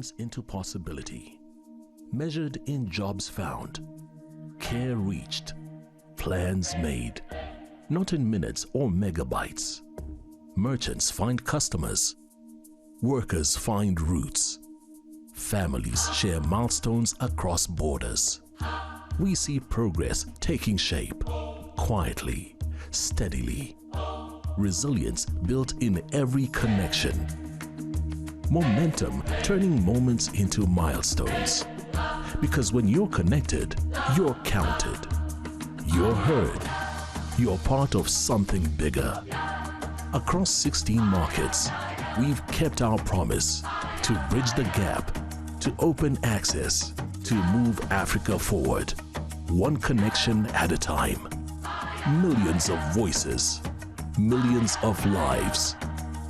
turns into possibility, measured in jobs found, care reached, plans made, not in minutes or megabytes. Merchants find customers, workers find routes, families share milestones across borders. We see progress taking shape, quietly, steadily. Resilience built in every connection. Momentum turning moments into milestones. Because when you're connected, you're counted. You're heard. You're part of something bigger. Across 16 markets, we've kept our promise to bridge the gap, to open access, to move Africa forward, one connection at a time. Millions of voices, millions of lives,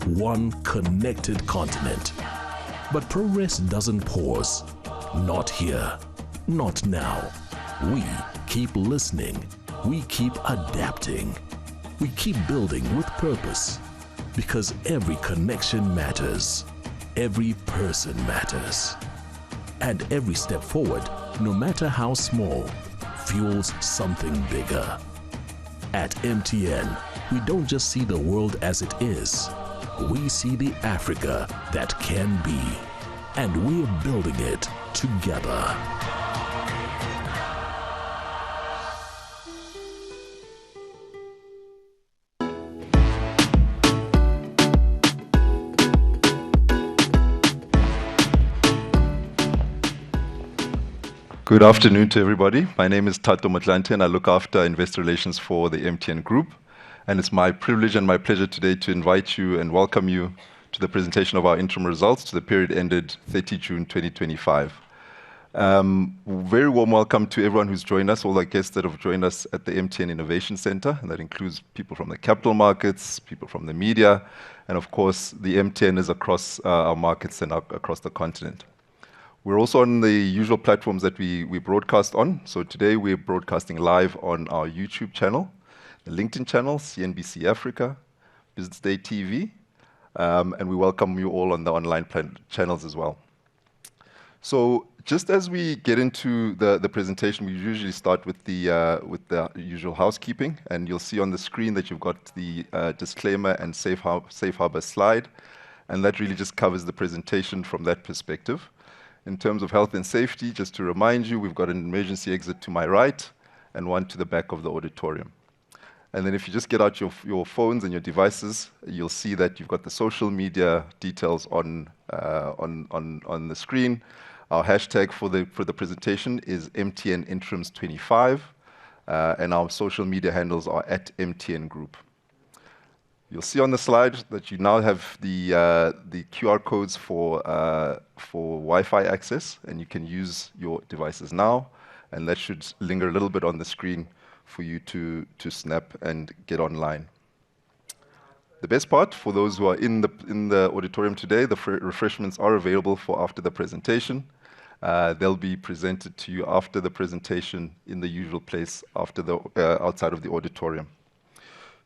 one connected continent. But progress doesn't pause. Not here, not now. We keep listening. We keep adapting. We keep building with purpose. Because every connection matters. Every person matters. And every step forward, no matter how small, fuels something bigger. At MTN, we don't just see the world as it is. We see the Africa that can be. And we're building it together. Good afternoon to everybody. My name is Tato Motlanthe and I look after investor relations for the MTN Group. And it's my privilege and my pleasure today to invite you and welcome you to the presentation of our interim results to the period ended 30 June 2025. Very warm welcome to everyone who's joined us, all the guests that have joined us at the MTN Innovation Center, and that includes people from the capital markets, people from the media, and of course the MTN is across our markets and across the continent. We're also on the usual platforms that we broadcast on. So today we're broadcasting live on our YouTube channel, the LinkedIn channel, CNBC Africa, Business Day TV, and we welcome you all on the online channels as well. So just as we get into the presentation, we usually start with the usual housekeeping, and you'll see on the screen that you've got the disclaimer and safe harbor slide, and that really just covers the presentation from that perspective. In terms of health and safety, just to remind you, we've got an emergency exit to my right and one to the back of the auditorium. And then if you just get out your phones and your devices, you'll see that you've got the social media details on the screen. Our hashtag for the presentation is MTN Interims 25, and our social media handles are at MTN Group. You'll see on the slide that you now have the QR codes for Wi-Fi access, and you can use your devices now, and that should linger a little bit on the screen for you to snap and get online. The best part, for those who are in the auditorium today, the refreshments are available for after the presentation. They'll be presented to you after the presentation in the usual place outside of the auditorium.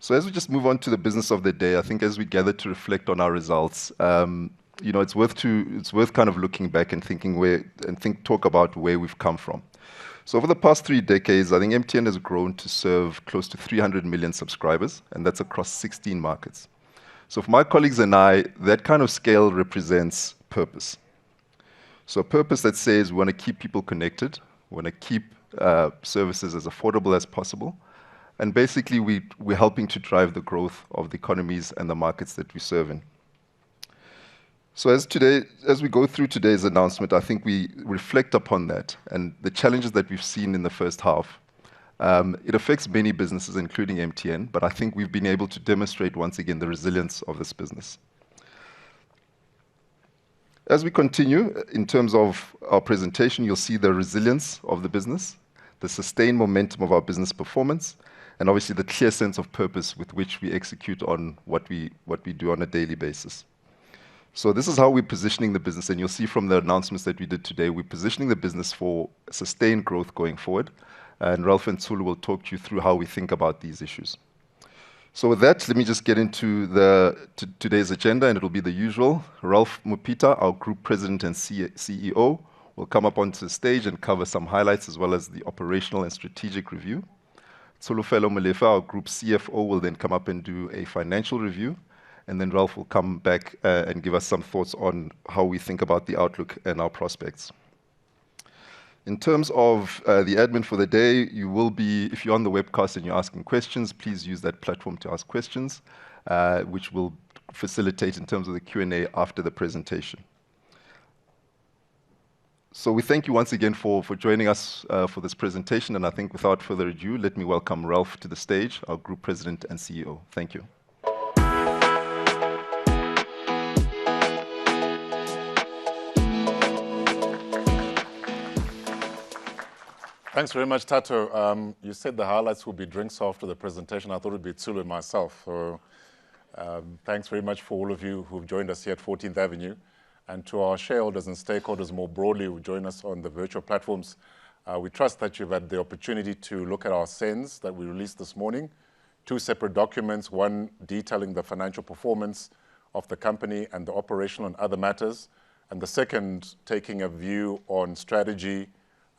So as we just move on to the business of the day, I think as we gather to reflect on our results, it's worth kind of looking back and talk about where we've come from. So over the past 3 decades, I think MTN has grown to serve close to 300 million subscribers, and that's across 16 markets. So for my colleagues and I, that kind of scale represents purpose. So a purpose that says we want to keep people connected, we want to keep services as affordable as possible, and basically, we're helping to drive the growth of the economies and the markets that we serve in. So as we go through today's announcement, I think we reflect upon that and the challenges that we've seen in the first half. It affects many businesses, including MTN, but I think we've been able to demonstrate once again the resilience of this business. As we continue, in terms of our presentation, you'll see the resilience of the business, the sustained momentum of our business performance, and obviously the clear sense of purpose with which we execute on what we do on a daily basis. So this is how we're positioning the business, and you'll see from the announcements that we did today, we're positioning the business for sustained growth going forward, and Ralph and Tsulu will talk you through how we think about these issues. So with that, let me just get into today's agenda, and it'll be the usual. Ralph Mupita, our Group President and CEO, will come up onto the stage and cover some highlights as well as the operational and strategic review. Tsolofelo Molefe, our Group CFO, will then come up and do a financial review, and then Ralph will come back and give us some thoughts on how we think about the outlook and our prospects. In terms of the admin for the day, you will be, if you're on the webcast and you're asking questions, please use that platform to ask questions, which will facilitate in terms of the Q&A after the presentation. So we thank you once again for joining us for this presentation, and I think without further ado, let me welcome Ralph to the stage, our Group President and CEO. Thank you. Thanks very much, Tato. You said the highlights will be drinks after the presentation. I thought it would be Tsulu and myself. So thanks very much for all of you who've joined us here at 14th Avenue. And to our shareholders and stakeholders more broadly who join us on the virtual platforms, we trust that you've had the opportunity to look at our SENS that we released this morning. 2 separate documents, one detailing the financial performance of the company and the operational and other matters, and the second taking a view on strategy,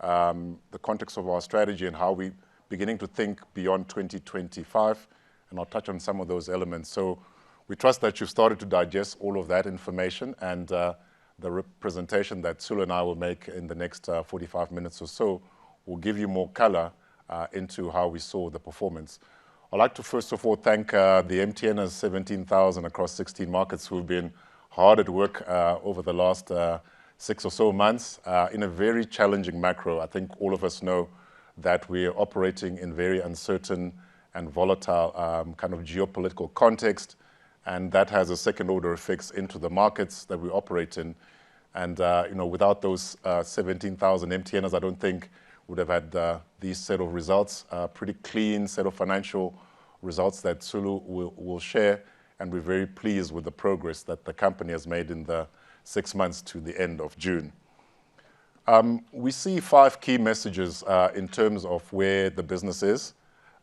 the context of our strategy and how we're beginning to think beyond 2025, and I'll touch on some of those elements. So we trust that you've started to digest all of that information, and the representation that Tsulu and I will make in the next 45 minutes or so will give you more color into how we saw the performance. I'd like to first of all thank the MTNers 17,000 across 16 markets who've been hard at work over the last 6 or so months in a very challenging macro. I think all of us know that we are operating in very uncertain and volatile kind of geopolitical context, and that has a second order effects into the markets that we operate in. And without those 17,000 MTNers, I don't think would have had these set of results, pretty clean set of financial results that Tsulu will share, and we're very pleased with the progress that the company has made in the 6 months to the end of June. We see 5 key messages in terms of where the business is.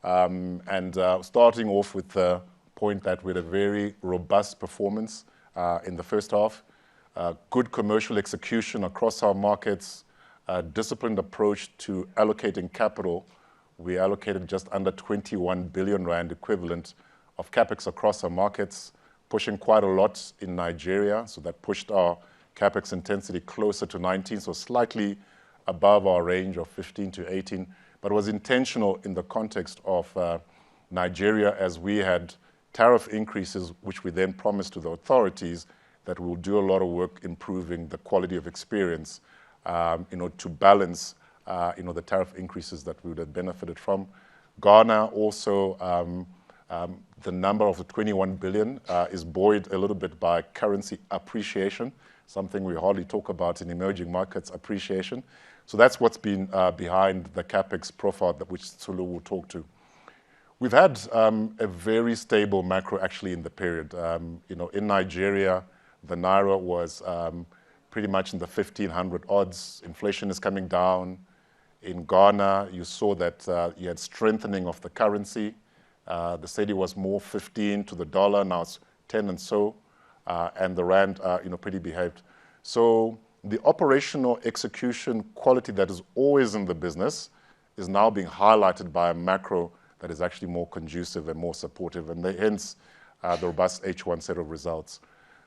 Starting off with the point that we had a very robust performance in the first half, good commercial execution across our markets, a disciplined approach to allocating capital. We allocated just under 21 billion rand equivalent of capex across our markets, pushing quite a lot in Nigeria, so that pushed our capex intensity closer to 19, so slightly above our range of 15 to 18, but was intentional in the context of Nigeria, as we had tariff increases, which we then promised to the authorities that we will do a lot of work improving the quality of experience, to balance, the tariff increases that we would have benefited from. Ghana also, the number of the 21 billion is buoyed a little bit by currency appreciation, something we hardly talk about in emerging markets appreciation. So that's what's been behind the capex profile that which Tsulu will talk to. We've had a very stable macro actually in the period. In Nigeria, the Naira was pretty much in the 1500 odds. Inflation is coming down. In Ghana, you saw that you had strengthening of the currency. The cedi was more 15 to the dollar, now it's 10 and so, and the rand, pretty behaved. So the operational execution quality that is always in the business is now being highlighted by a macro that is actually more conducive and more supportive, and hence the robust H1 set of results.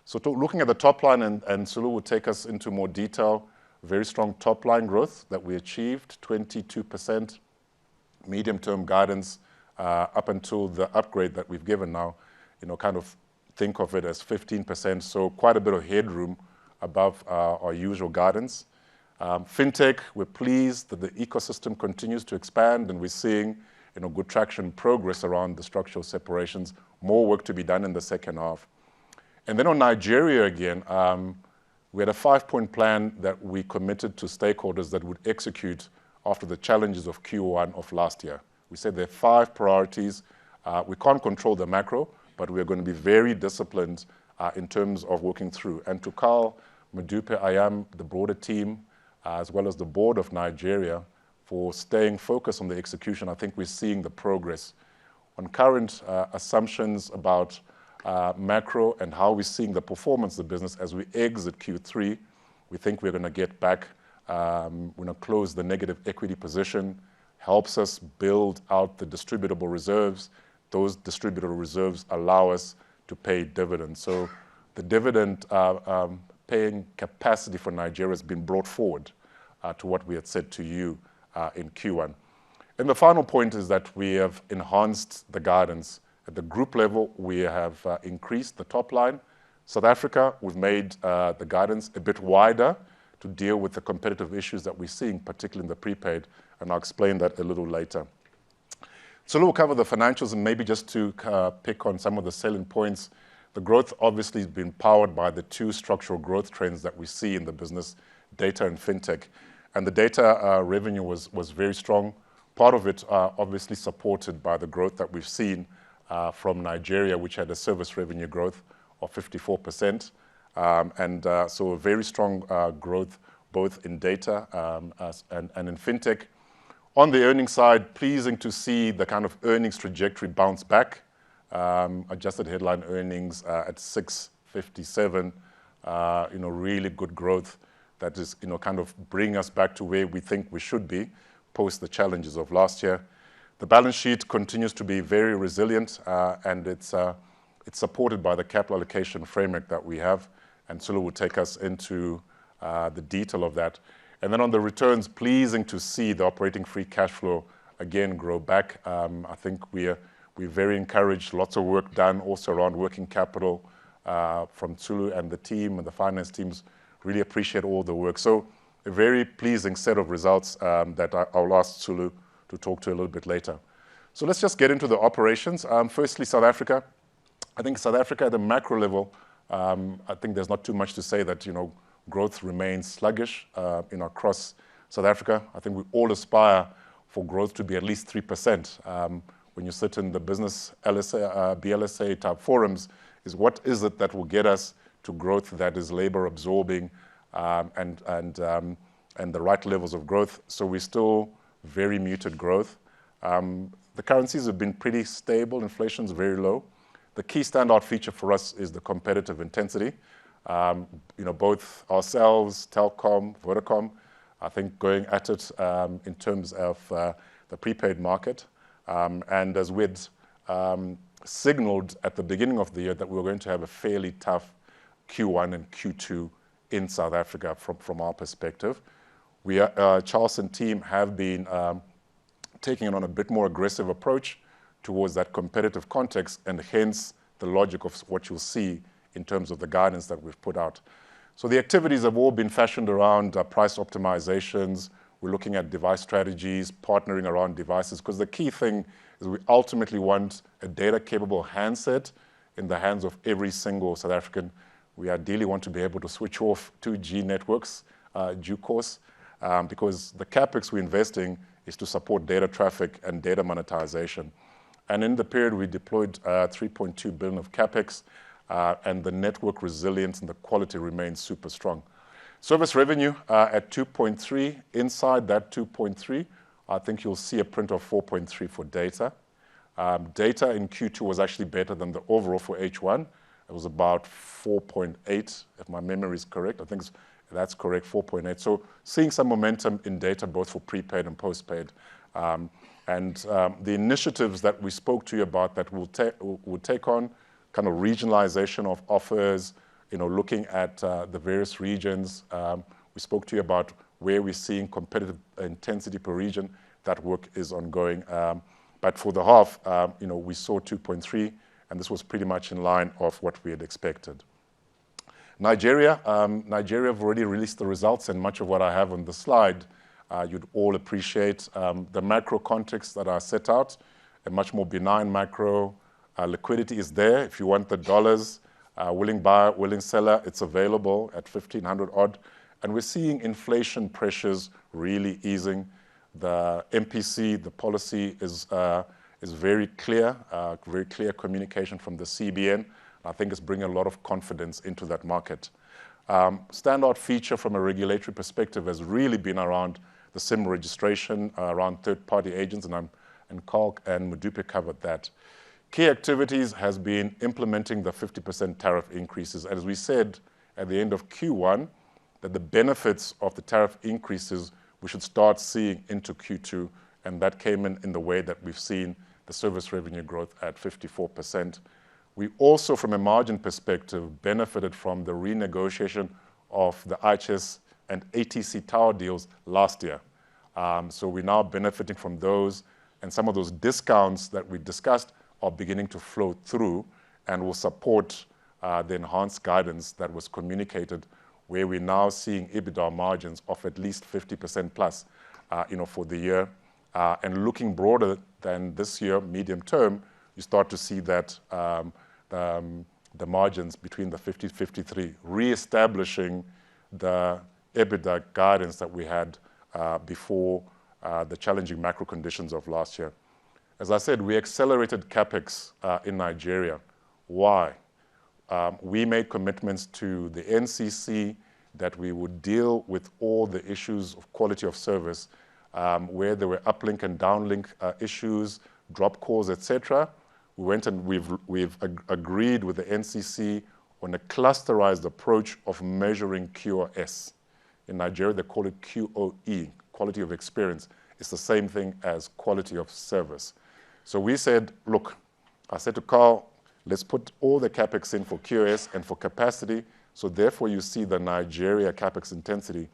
So looking at the top line, and Tsulu will take us into more detail, very strong top line growth that we achieved, 22%, medium-term guidance up until the upgrade that we've given now, kind of think of it as 15%, so quite a bit of headroom above our usual guidance. Fintech, we're pleased that the ecosystem continues to expand, and we're seeing good traction, progress around the structural separations, more work to be done in the second half. And then on Nigeria again, we had a 5-point plan that we committed to stakeholders that would execute after the challenges of Q1 of last year. We said there are 5 priorities. We can't control the macro, but we're going to be very disciplined in terms of working through. And to Carl Madupe, I am the broader team, as well as the board of Nigeria, for staying focused on the execution. I think we're seeing the progress. on current assumptions about macro and how we're seeing the performance of the business as we exit Q3. We think we're going to get back, we're going to close the negative equity position, helps us build out the distributable reserves. Those distributable reserves allow us to pay dividends. So the dividend paying capacity for Nigeria has been brought forward to what we had said to you in Q1. And the final point is that we have enhanced the guidance. At the group level, we have increased the top line. South Africa, we've made the guidance a bit wider to deal with the competitive issues that we're seeing, particularly in the prepaid, and I'll explain that a little later. So we'll cover the financials, and maybe just to pick on some of the selling points. The growth obviously has been powered by the two structural growth trends that we see in the business, data and fintech. And the data revenue was very strong. Part of it obviously supported by the growth that we've seen from Nigeria, which had a service revenue growth of 54%. So a very strong growth both in data and in fintech. On the earnings side, pleasing to see the kind of earnings trajectory bounce back. Adjusted headline earnings at 657, really good growth that is, kind of bring us back to where we think we should be post the challenges of last year. The balance sheet continues to be very resilient, and it's supported by the capital allocation framework that we have, and Sulu will take us into the detail of that. And then on the returns, pleasing to see the operating free cash flow again grow back. I think we're very encouraged, lots of work done also around working capital from Sulu and the team and the finance teams. Really appreciate all the work. So a very pleasing set of results that I'll ask Sulu to talk to a little bit later. So let's just get into the operations. Firstly, South Africa. I think South Africa at the macro level, I think there's not too much to say that, growth remains sluggish, across South Africa. I think we all aspire for growth to be at least 3%. When you sit in the business LSA, BLSA type forums, is what is it that will get us to growth that is labor absorbing and the right levels of growth. So we're still very muted growth. The currencies have been pretty stable. Inflation's very low. The key standout feature for us is the competitive intensity. Both ourselves, Telkom, Vodacom, I think going at it in terms of the prepaid market. And as we'd signaled at the beginning of the year that we were going to have a fairly tough Q1 and Q2 in South Africa from our perspective. Charles and team have been taking on a bit more aggressive approach towards that competitive context, and hence the logic of what you'll see in terms of the guidance that we've put out. So the activities have all been fashioned around price optimizations. We're looking at device strategies, partnering around devices, because the key thing is we ultimately want a data-capable handset in the hands of every single South African. We ideally want to be able to switch off 2G networks due course, because the capex we're investing is to support data traffic and data monetization. And in the period, we deployed 3.2 billion of capex, and the network resilience and the quality remains super strong. Service revenue at 2.3. Inside that 2.3, I think you'll see a print of 4.3 for data. Data in Q2 was actually better than the overall for H1. It was about 4.8, if my memory is correct. I think that's correct, 4.8. So seeing some momentum in data, both for prepaid and postpaid. And the initiatives that we spoke to you about that we'll take on, kind of regionalization of offers, looking at the various regions. We spoke to you about where we're seeing competitive intensity per region. That work is ongoing. But for the half, we saw 2.3, and this was pretty much in line of what we had expected. Nigeria have already released the results, and much of what I have on the slide, you'd all appreciate. The macro context that I set out, a much more benign macro. Liquidity is there. If you want the dollars, willing buyer, willing seller, it's available at 1,500 odd. And we're seeing inflation pressures really easing. The MPC, the policy is very clear communication from the CBN. I think it's bringing a lot of confidence into that market. Standout feature from a regulatory perspective has really been around the SIM registration, around third-party agents, and and Carl and Mupita covered that. Key activities has been implementing the 50% tariff increases. As we said at the end of Q1, that the benefits of the tariff increases we should start seeing into Q2, and that came in the way that we've seen the service revenue growth at 54%. We also, from a margin perspective, benefited from the renegotiation of the IHS and ATC tower deals last year. So we're now benefiting from those, and some of those discounts that we discussed are beginning to flow through and will support the enhanced guidance that was communicated, where we're now seeing EBITDA margins of at least 50% plus, for the year. And looking broader than this year, medium term, you start to see that the margins between the 50-53, re-establishing the EBITDA guidance that we had before the challenging macro conditions of last year. As I said, we accelerated CapEx in Nigeria. Why? We made commitments to the NCC that we would deal with all the issues of quality of service, where there were uplink and downlink issues, drop calls, etc. We went and we've agreed with the NCC on a clusterized approach of measuring QoS. In Nigeria, they call it QoE, quality of experience. It's the same thing as quality of service. So we said, look, I said to Carl, let's put all the CapEx in for QoS and for capacity. So therefore, you see the Nigeria CapEx intensity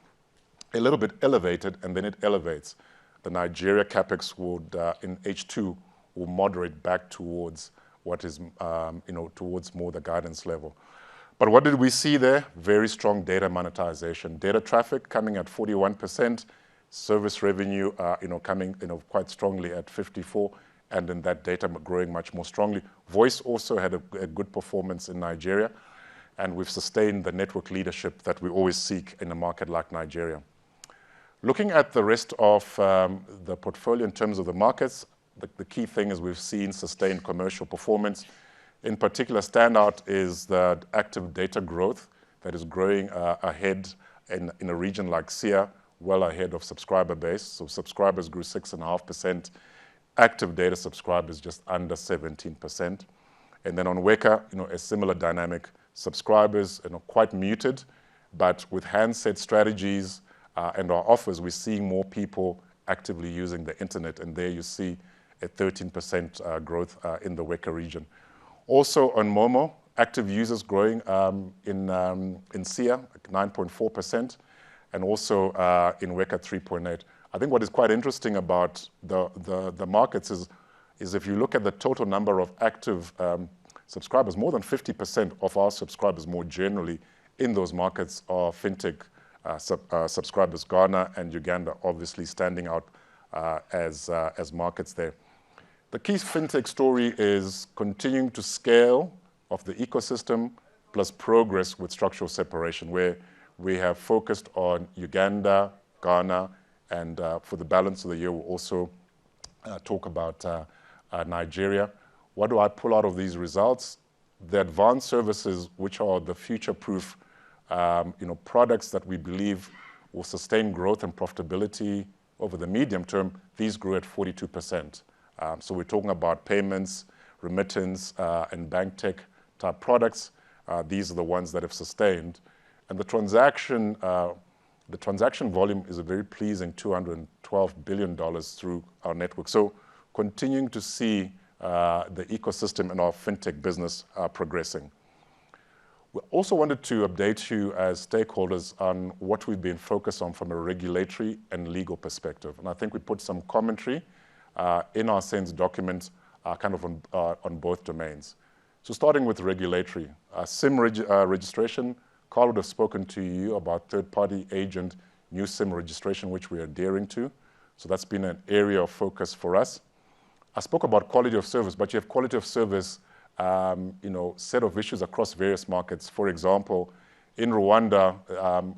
a little bit elevated, and then it elevates. The Nigeria CapEx would, in H2, will moderate back towards what is, towards more the guidance level. But what did we see there? Very strong data monetization. Data traffic coming at 41%, service revenue, coming, quite strongly at 54%, and then that data growing much more strongly. Voice also had a good performance in Nigeria, and we've sustained the network leadership that we always seek in a market like Nigeria. Looking at the rest of the portfolio in terms of the markets, the key thing is we've seen sustained commercial performance. In particular, standout is the active data growth that is growing ahead in a region like SIA, well ahead of subscriber base. So subscribers grew 6.5%. Active data subscribers just under 17%. And then on Weka, a similar dynamic. Subscribers, quite muted, but with handset strategies and our offers, we're seeing more people actively using the internet. And there you see a 13% growth in the Weka region. Also on Momo, active users growing in SIA, 9.4%, and also in Weka 3.8%. I think what is quite interesting about the markets is if you look at the total number of active subscribers, more than 50% of our subscribers more generally in those markets are fintech subscribers. Ghana and Uganda obviously standing out as markets there. The key fintech story is continuing to scale of the ecosystem plus progress with structural separation, where we have focused on Uganda, Ghana, and for the balance of the year, we'll also talk about Nigeria. What do I pull out of these results? The advanced services, which are the future-proof products that we believe will sustain growth and profitability over the medium term, these grew at 42%. So we're talking about payments, remittance, and bank tech type products. These are the ones that have sustained. And the transaction volume is a very pleasing $212 billion through our network. So continuing to see the ecosystem and our fintech business progressing. We also wanted to update you as stakeholders on what we've been focused on from a regulatory and legal perspective. And I think we put some commentary in our SENS documents kind of on both domains. So starting with regulatory, SIM registration, Carl would have spoken to you about third-party agent new SIM registration, which we are adhering to. So that's been an area of focus for us. I spoke about quality of service, but you have quality of service, set of issues across various markets. For example, in Rwanda,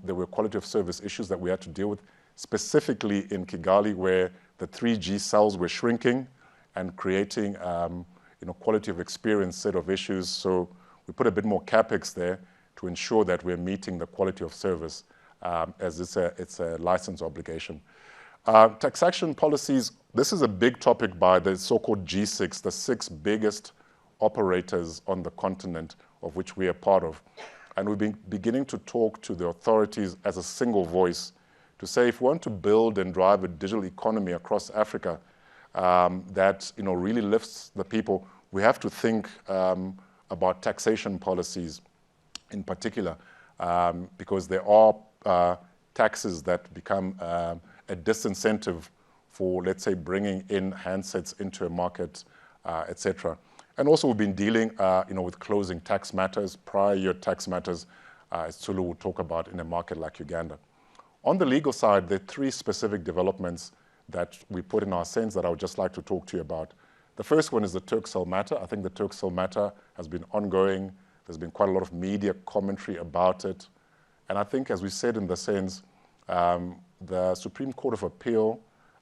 there were quality of service issues that we had to deal with, specifically in Kigali, where the 3G cells were shrinking and creating, quality of experience set of issues. So we put a bit more CapEx there to ensure that we're meeting the quality of service, as it's a license obligation. Taxation policies, this is a big topic by the so-called G6, the 6 biggest operators on the continent of which we are part of. And we've been beginning to talk to the authorities as a single voice to say if we want to build and drive a digital economy across Africa that really lifts the people, we have to think about taxation policies in particular, because there are taxes that become a disincentive for, let's say, bringing in handsets into a market, etc. And also we've been dealing with closing tax matters, prior year tax matters, as Tsulu will talk about in a market like Uganda. On the legal side, there are 3 specific developments that we put in our sense that I would just like to talk to you about. The first one is the Turkcell matter. I think the Turkcell matter has been ongoing. There's been quite a lot of media commentary about it. And I think, as we said in the sense, the Supreme Court of Appeal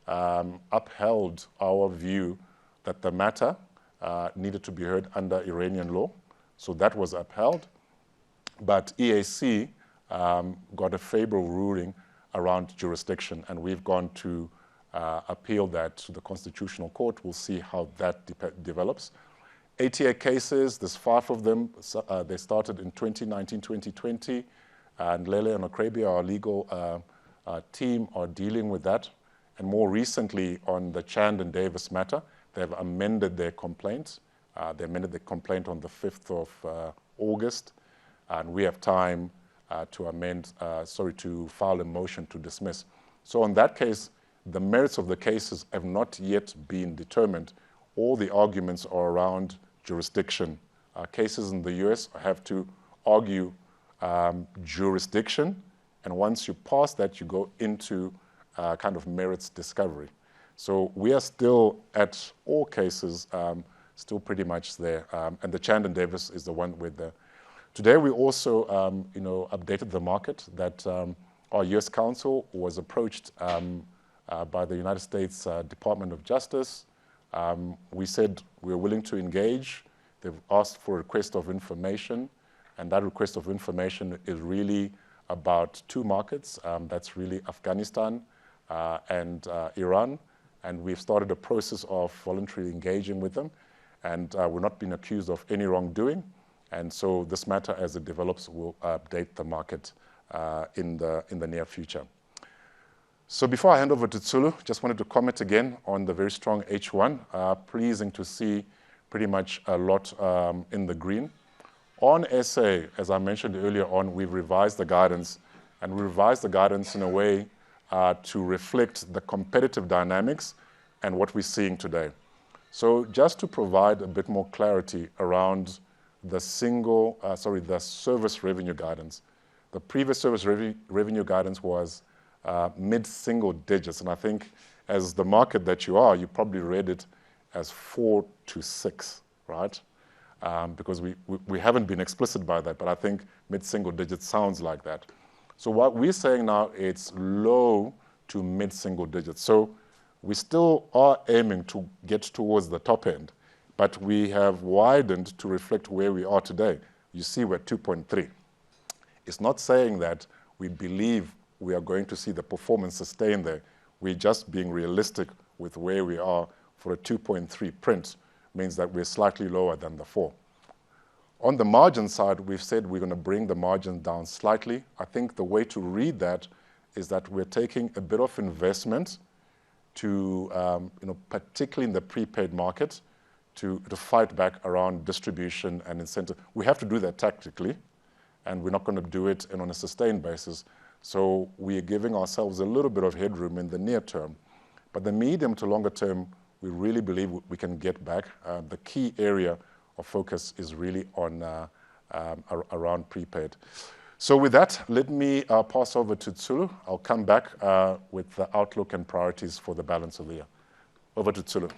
upheld our view that the matter needed to be heard under Iranian law. So that was upheld. But EAC got a favorable ruling around jurisdiction, and we've gone to appeal that to the Constitutional Court. We'll see how that develops. ATA cases, there's 5 of them. They started in 2019, 2020, and Lele and Okrabia, our legal team, are dealing with that. And more recently, on the Chand and Davis matter, they've amended their complaint. They amended the complaint on the 5th of August, and we have time to file a motion to dismiss. So on that case, the merits of the cases have not yet been determined. All the arguments are around jurisdiction. Cases in the US have to argue jurisdiction, and once you pass that, you go into kind of merits discovery. So we are still at all cases, still pretty much there. And the Chand and Davis is the one with the. Today we also, updated the market that our U.S. counsel was approached by the United States Department of Justice. We said we're willing to engage. They've asked for a request of information, and that request of information is really about 2 markets. That's really Afghanistan and Iran. And we've started a process of voluntarily engaging with them, and we're not being accused of any wrongdoing. And so this matter, as it develops, will update the market in the near future. So before I hand over to Tsulu, just wanted to comment again on the very strong H1. Pleasing to see pretty much a lot in the green. On SA, as I mentioned earlier on, we've revised the guidance, and we revised the guidance in a way to reflect the competitive dynamics and what we're seeing today. So just to provide a bit more clarity around the service revenue guidance. The previous service revenue guidance was mid-single digits, and I think as the market that you probably read it as 4 to 6, right? Because we haven't been explicit by that, but I think mid-single digits sounds like that. So what we're saying now, it's low to mid-single digits. So we still are aiming to get towards the top end, but we have widened to reflect where we are today. You see we're 2.3. It's not saying that we believe we are going to see the performance sustain there. We're just being realistic with where we are. For a 2.3 print means that we're slightly lower than the 4. On the margin side, we've said we're going to bring the margin down slightly. I think the way to read that is that we're taking a bit of investment to, particularly in the prepaid market, to fight back around distribution and incentive. We have to do that tactically, and we're not going to do it on a sustained basis. So we are giving ourselves a little bit of headroom in the near term. But the medium to longer term, we really believe we can get back. The key area of focus is really on around prepaid. So with that, let me pass over to Tsulu. I'll come back with the outlook and priorities for the balance of the year. Over to Tsulu.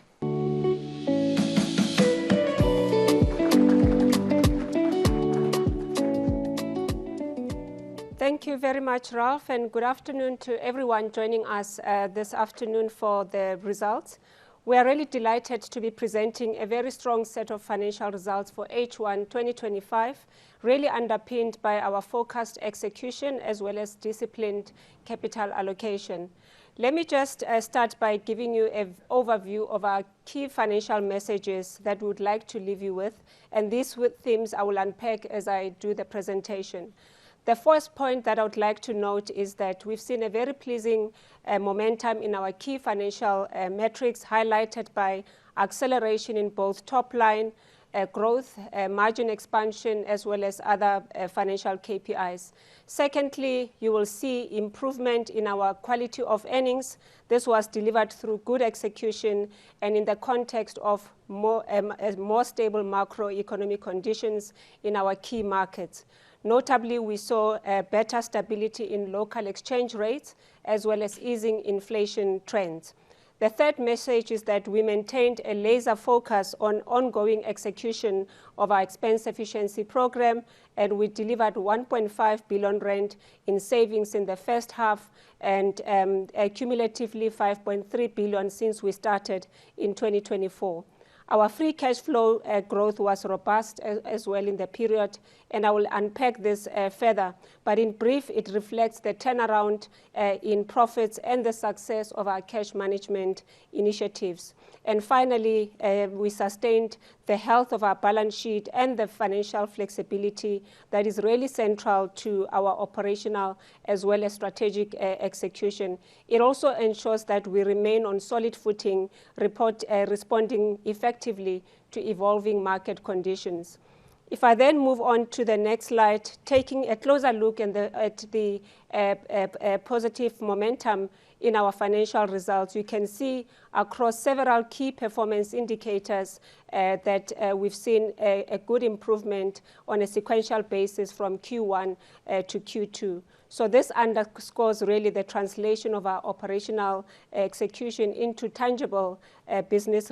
Thank you very much, Ralph, and good afternoon to everyone joining us this afternoon for the results. We are really delighted to be presenting a very strong set of financial results for H1 2025, really underpinned by our focused execution as well as disciplined capital allocation. Let me just start by giving you an overview of our key financial messages that we would like to leave you with, and these themes I will unpack as I do the presentation. The first point that I would like to note is that we've seen a very pleasing momentum in our key financial metrics, highlighted by acceleration in both top line growth, margin expansion, as well as other financial KPIs. Secondly, you will see improvement in our quality of earnings. This was delivered through good execution and in the context of more stable macroeconomic conditions in our key markets. Notably, we saw better stability in local exchange rates as well as easing inflation trends. The third message is that we maintained a laser focus on ongoing execution of our expense efficiency program, and we delivered 1.5 billion rand in savings in the first half and cumulatively 5.3 billion since we started in 2024. Our free cash flow growth was robust as well in the period, and I will unpack this further. But in brief, it reflects the turnaround in profits and the success of our cash management initiatives. And finally, we sustained the health of our balance sheet and the financial flexibility that is really central to our operational as well as strategic execution. It also ensures that we remain on solid footing, responding effectively to evolving market conditions. If I then move on to the next slide, taking a closer look at the positive momentum in our financial results, you can see across several key performance indicators that we've seen a good improvement on a sequential basis from Q1 to Q2. So this underscores really the translation of our operational execution into tangible business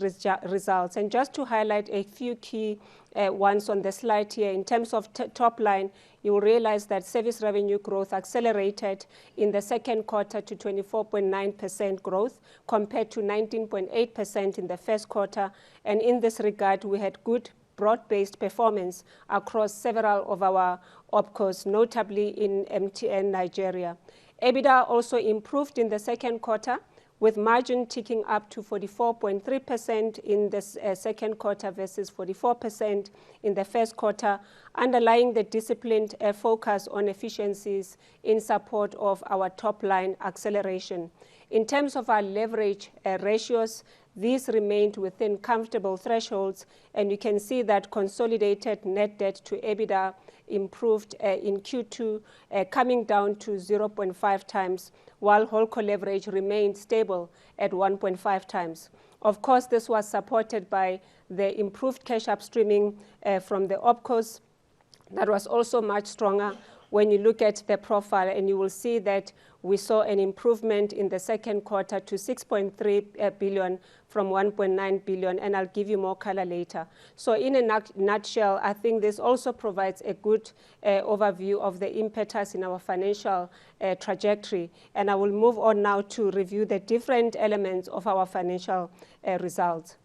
results. And just to highlight a few key ones on the slide here, in terms of top line, you will realize that service revenue growth accelerated in the second quarter to 24.9% growth compared to 19.8% in the first quarter. And in this regard, we had good broad-based performance across several of our opcos, notably in MTN Nigeria. EBITDA also improved in the second quarter, with margin ticking up to 44.3% in the second quarter versus 44% in the first quarter, underlying the disciplined focus on efficiencies in support of our top-line acceleration. In terms of our leverage ratios, these remained within comfortable thresholds, and you can see that consolidated net debt to EBITDA improved in Q2, coming down to 0.5 times, while holdco leverage remained stable at 1.5 times. Of course, this was supported by the improved cash upstreaming from the opcos that was also much stronger when you look at the profile, and you will see that we saw an improvement in the second quarter to 6.3 billion from 1.9 billion, and I'll give you more color later. So in a nutshell, I think this also provides a good overview of the impetus in our financial trajectory. And I will move on now to review the different elements of our financial results.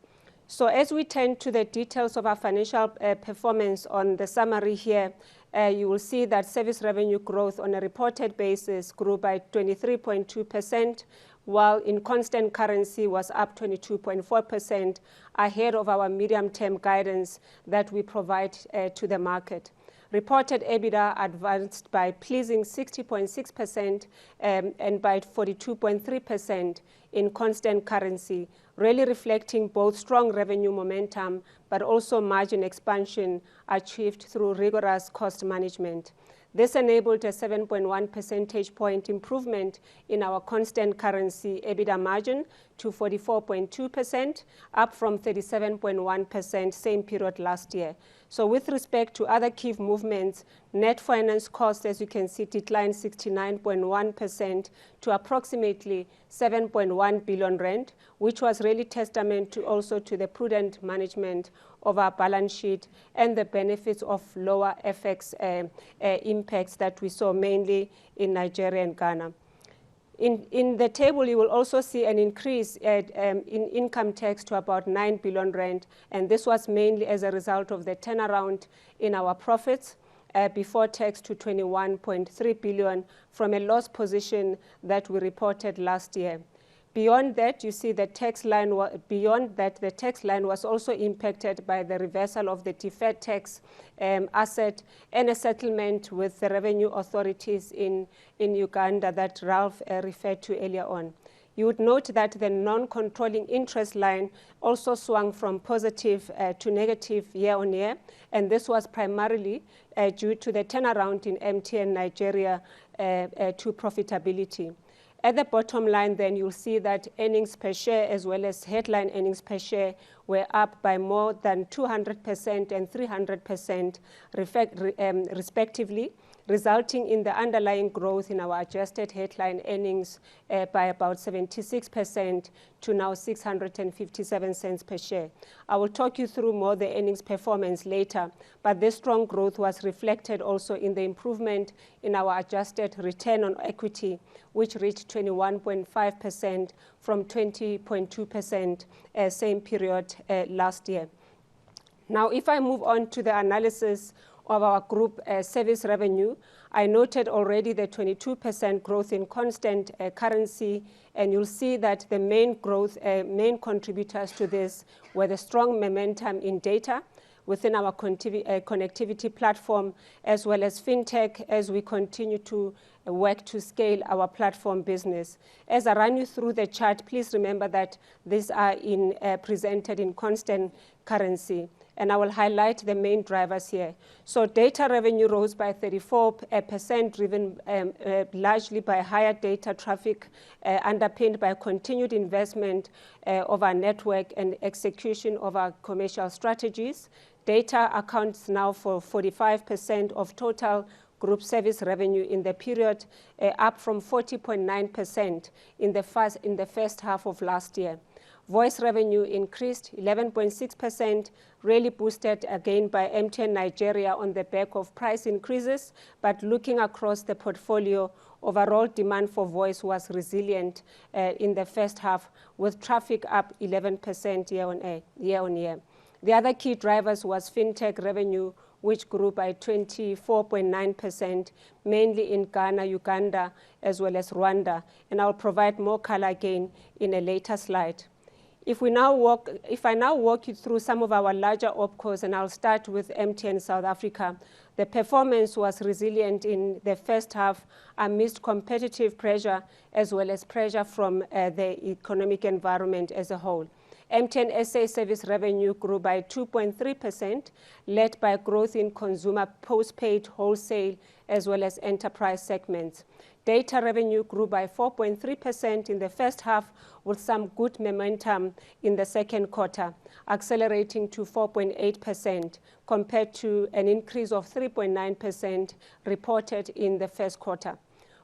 So as we turn to the details of our financial performance on the summary here, you will see that service revenue growth on a reported basis grew by 23.2%, while in constant currency was up 22.4%, ahead of our medium-term guidance that we provide to the market. Reported EBITDA advanced by pleasing 60.6% and by 42.3% in constant currency, really reflecting both strong revenue momentum but also margin expansion achieved through rigorous cost management. This enabled a 7.1 percentage point improvement in our constant currency EBITDA margin to 44.2%, up from 37.1% same period last year. So with respect to other key movements, net finance costs, as you can see, declined 69.1% to approximately 7.1 billion rand, which was really testament to also to the prudent management of our balance sheet and the benefits of lower FX impacts that we saw mainly in Nigeria and Ghana. In the table, you will also see an increase in income tax to about 9 billion rand, and this was mainly as a result of the turnaround in our profits before tax to 21.3 billion from a loss position that we reported last year. Beyond that, you see the tax line. The tax line was also impacted by the reversal of the deferred tax asset and a settlement with the revenue authorities in Uganda that Ralph referred to earlier on. You would note that the non-controlling interest line also swung from positive to negative year on year, and this was primarily due to the turnaround in MTN Nigeria to profitability. At the bottom line, then, you'll see that earnings per share as well as headline earnings per share were up by more than 200% and 300% respectively, resulting in the underlying growth in our adjusted headline earnings by about 76% to now 657 cents per share. I will talk you through more the earnings performance later, but this strong growth was reflected also in the improvement in our adjusted return on equity, which reached 21.5% from 20.2% same period last year. Now, if I move on to the analysis of our group service revenue, I noted already the 22% growth in constant currency, and you'll see that the main contributors to this were the strong momentum in data within our connectivity platform, as well as fintech, as we continue to work to scale our platform business. As I run you through the chart, please remember that these are presented in constant currency, and I will highlight the main drivers here. So data revenue rose by 34%, driven largely by higher data traffic, underpinned by continued investment of our network and execution of our commercial strategies. Data accounts now for 45% of total group service revenue in the period, up from 40.9% in the first half of last year. Voice revenue increased 11.6%, really boosted again by MTN Nigeria on the back of price increases. But looking across the portfolio, overall demand for voice was resilient in the first half, with traffic up 11% year on year. The other key drivers was fintech revenue, which grew by 24.9%, mainly in Ghana, Uganda, as well as Rwanda. And I'll provide more color again in a later slide. If I now walk you through some of our larger opcos, and I'll start with MTN South Africa, the performance was resilient in the first half amidst competitive pressure as well as pressure from the economic environment as a whole. MTN SA service revenue grew by 2.3%, led by growth in consumer postpaid, wholesale, as well as enterprise segments. Data revenue grew by 4.3% in the first half, with some good momentum in the second quarter, accelerating to 4.8% compared to an increase of 3.9% reported in the first quarter.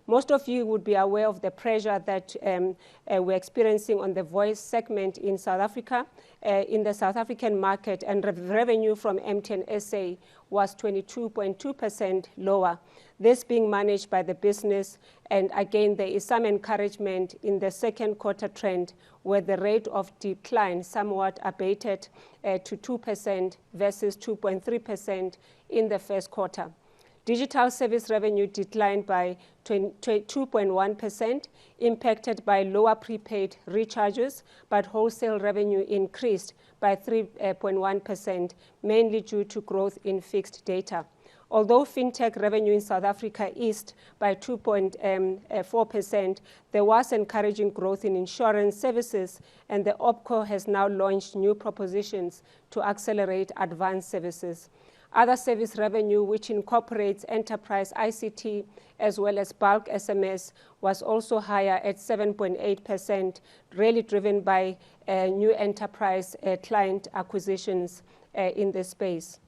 Most of you would be aware of the pressure that we're experiencing on the voice segment in South Africa, in the South African market, and revenue from MTN SA was 22.2% lower. This being managed by the business, and again, there is some encouragement in the second quarter trend where the rate of decline somewhat abated to 2% versus 2.3% in the first quarter. Digital service revenue declined by 2.1%, impacted by lower prepaid recharges, but wholesale revenue increased by 3.1%, mainly due to growth in fixed data. Although fintech revenue in South Africa eased by 2.4%, there was encouraging growth in insurance services, and the OPCO has now launched new propositions to accelerate advanced services. Other service revenue, which incorporates enterprise ICT as well as bulk SMS, was also higher at 7.8%, really driven by new enterprise client acquisitions in this space.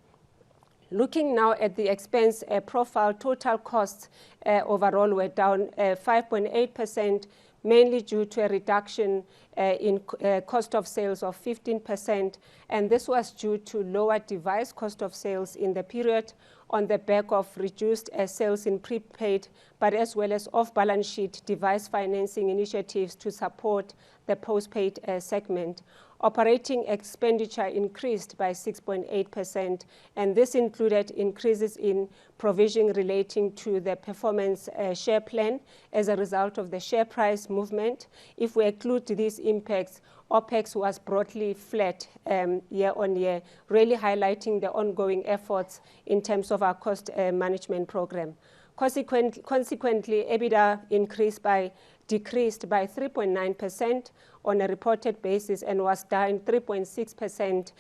Looking now at the expense profile, total costs overall were down 5.8%, mainly due to a reduction in cost of sales of 15%, and this was due to lower device cost of sales in the period on the back of reduced sales in prepaid, but as well as off-balance sheet device financing initiatives to support the postpaid segment. Operating expenditure increased by 6.8%, and this included increases in provision relating to the performance share plan as a result of the share price movement. If we exclude these impacts, OPEX was broadly flat year on year, really highlighting the ongoing efforts in terms of our cost management program. Consequently, EBITDA decreased by 3.9% on a reported basis and was down 3.6%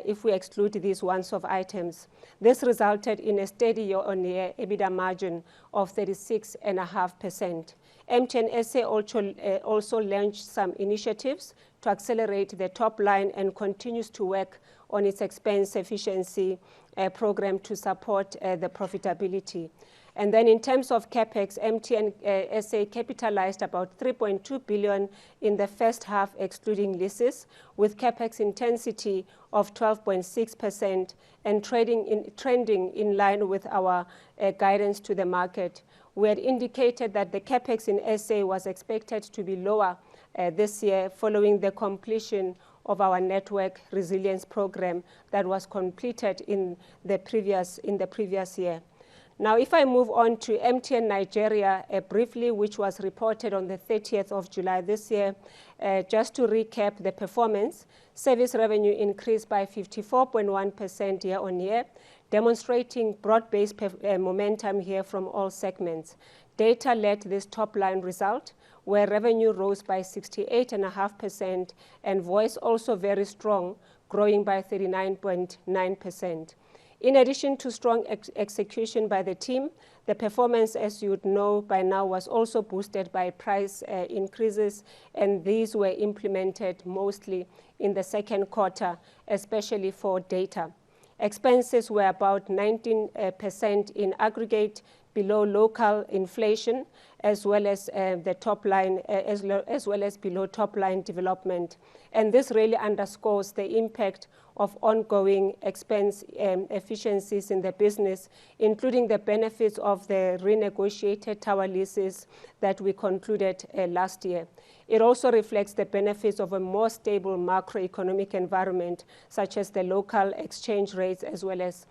if we exclude these once-off items. This resulted in a steady year-on-year EBITDA margin of 36.5%. MTN SA also launched some initiatives to accelerate the top line and continues to work on its expense efficiency program to support the profitability. And then in terms of CapEx, MTN SA capitalized about 3.2 billion in the first half, excluding leases, with CapEx intensity of 12.6% and trending in line with our guidance to the market. We had indicated that the CapEx in SA was expected to be lower this year following the completion of our network resilience program that was completed in the previous year. Now, if I move on to MTN Nigeria briefly, which was reported on the 30th of July this year, just to recap the performance, service revenue increased by 54.1% year on year, demonstrating broad-based momentum here from all segments. Data led this top-line result, where revenue rose by 68.5%, and voice also very strong, growing by 39.9%. In addition to strong execution by the team, the performance, as you would know by now, was also boosted by price increases, and these were implemented mostly in the second quarter, especially for data. Expenses were about 19% in aggregate, below local inflation, as well as the top line, as well as below top line development. And this really underscores the impact of ongoing expense efficiencies in the business, including the benefits of the renegotiated tower leases that we concluded last year. It also reflects the benefits of a more stable macroeconomic environment, such as the local exchange rates, as well as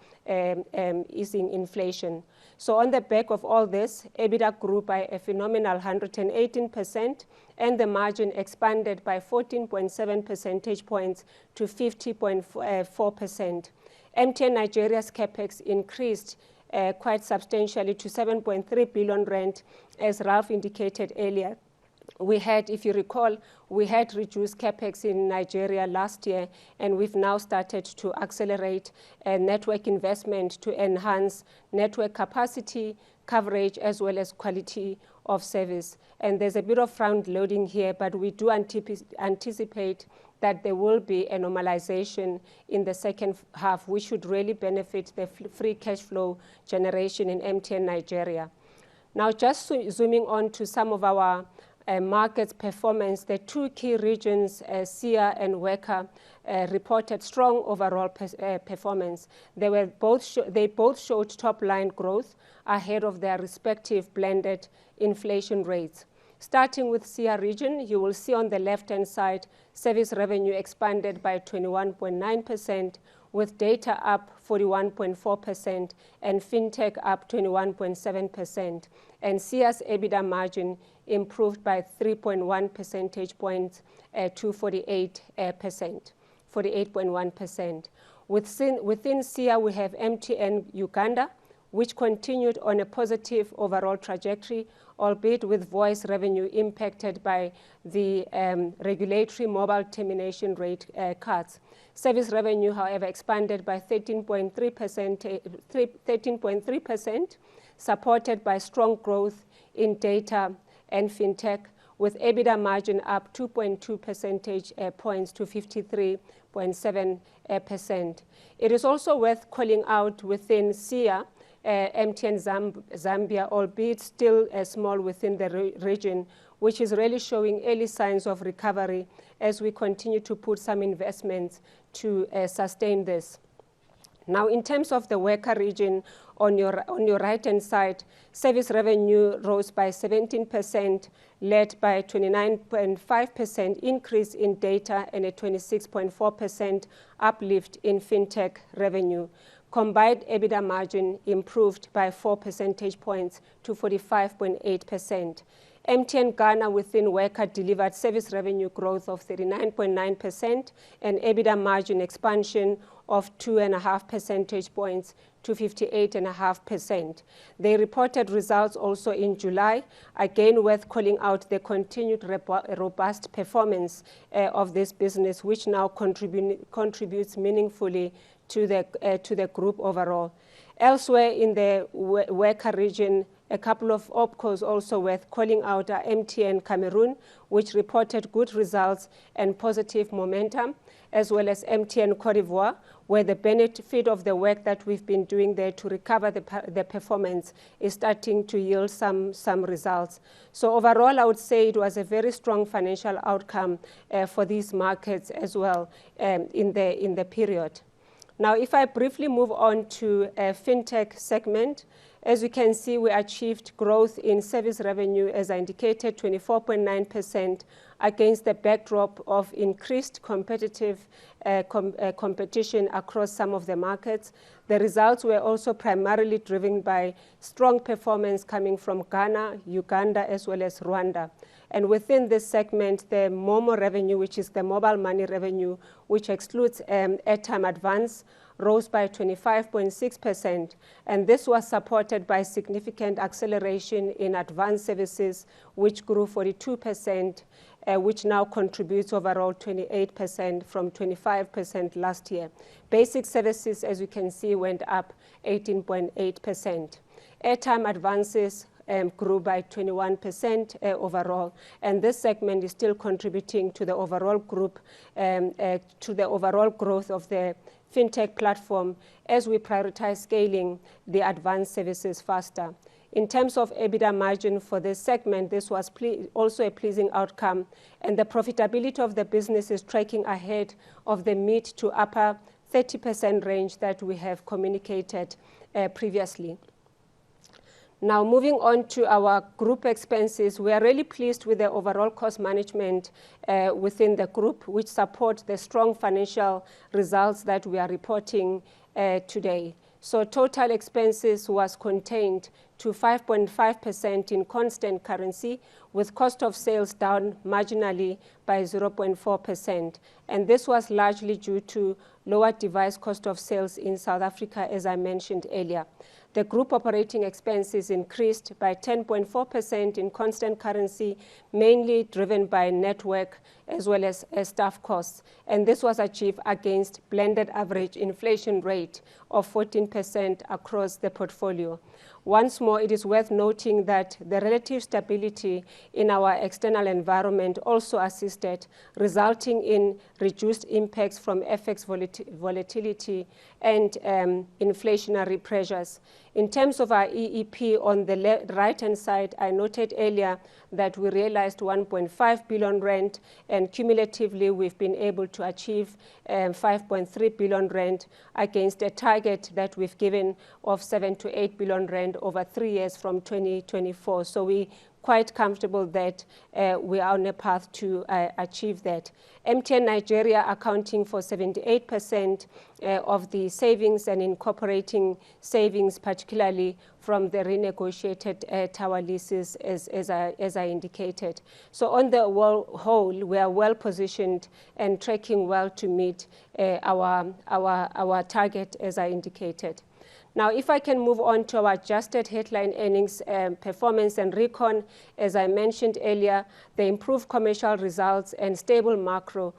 easing inflation. So on the back of all this, EBITDA grew by a phenomenal 118%, and the margin expanded by 14.7 percentage points to 50.4%. MTN Nigeria's CapEx increased quite substantially to 7.3 billion rand, as Ralph indicated earlier. We had, if you recall, we had reduced CapEx in Nigeria last year, and we've now started to accelerate network investment to enhance network capacity, coverage, as well as quality of service. And there's a bit of front loading here, but we do anticipate that there will be a normalization in the second half, which should really benefit the free cash flow generation in MTN Nigeria. Now, just zooming on to some of our markets performance, the two key regions, SIA and WECA, reported strong overall performance. They both showed top-line growth ahead of their respective blended inflation rates. Starting with SIA region, you will see on the left-hand side, service revenue expanded by 21.9%, with data up 41.4% and fintech up 21.7%. And SIA's EBITDA margin improved by 3.1 percentage points to 48.1%. Within SIA, we have MTN Uganda, which continued on a positive overall trajectory, albeit with voice revenue impacted by the regulatory mobile termination rate cuts. Service revenue, however, expanded by 13.3%, supported by strong growth in data and fintech, with EBITDA margin up 2.2 percentage points to 53.7%. It is also worth calling out within SIA, MTN Zambia, albeit still small within the region, which is really showing early signs of recovery as we continue to put some investments to sustain this. Now, in terms of the worker region, on your right-hand side, service revenue rose by 17%, led by a 29.5% increase in data and a 26.4% uplift in fintech revenue. Combined EBITDA margin improved by 4 percentage points to 45.8%. MTN Ghana within worker delivered service revenue growth of 39.9% and EBITDA margin expansion of 2.5 percentage points to 58.5%. They reported results also in July, again worth calling out the continued robust performance of this business, which now contributes meaningfully to the group overall. Elsewhere in the worker region, a couple of OpCos also worth calling out are MTN Cameroon, which reported good results and positive momentum, as well as MTN Côte d'Ivoire, where the benefit of the work that we've been doing there to recover the performance is starting to yield some results. So overall, I would say it was a very strong financial outcome for these markets as well in the period. Now, if I briefly move on to a fintech segment, as you can see, we achieved growth in service revenue, as I indicated, 24.9% against the backdrop of increased competition across some of the markets. The results were also primarily driven by strong performance coming from Ghana, Uganda, as well as Rwanda. And within this segment, the MoMo revenue, which is the mobile money revenue, which excludes airtime advance, rose by 25.6%, and this was supported by significant acceleration in advanced services, which grew 42%, which now contributes overall 28% from 25% last year. Basic services, as you can see, went up 18.8%. Airtime advances grew by 21% overall, and this segment is still contributing to the overall group, to the overall growth of the fintech platform as we prioritize scaling the advanced services faster. In terms of EBITDA margin for this segment, this was also a pleasing outcome, and the profitability of the business is tracking ahead of the mid to upper 30% range that we have communicated previously. Now, moving on to our group expenses, we are really pleased with the overall cost management within the group, which support the strong financial results that we are reporting today. So total expenses was contained to 5.5% in constant currency, with cost of sales down marginally by 0.4%. And this was largely due to lower device cost of sales in South Africa, as I mentioned earlier. The group operating expenses increased by 10.4% in constant currency, mainly driven by network as well as staff costs. And this was achieved against blended average inflation rate of 14% across the portfolio. Once more, it is worth noting that the relative stability in our external environment also assisted, resulting in reduced impacts from FX volatility and inflationary pressures. In terms of our EEP, on the right-hand side, I noted earlier that we realized 1.5 billion rand, and cumulatively we've been able to achieve 5.3 billion rand against a target that we've given of 7 to 8 billion rand over 3 years from 2024. So we quite comfortable that we are on a path to achieve that. MTN Nigeria accounting for 78% of the savings and incorporating savings, particularly from the renegotiated tower leases, as I indicated. So on the whole, we are well positioned and tracking well to meet our target, as I indicated. Now, if I can move on to our adjusted headline earnings performance and recon, as I mentioned earlier, the improved commercial results and stable macro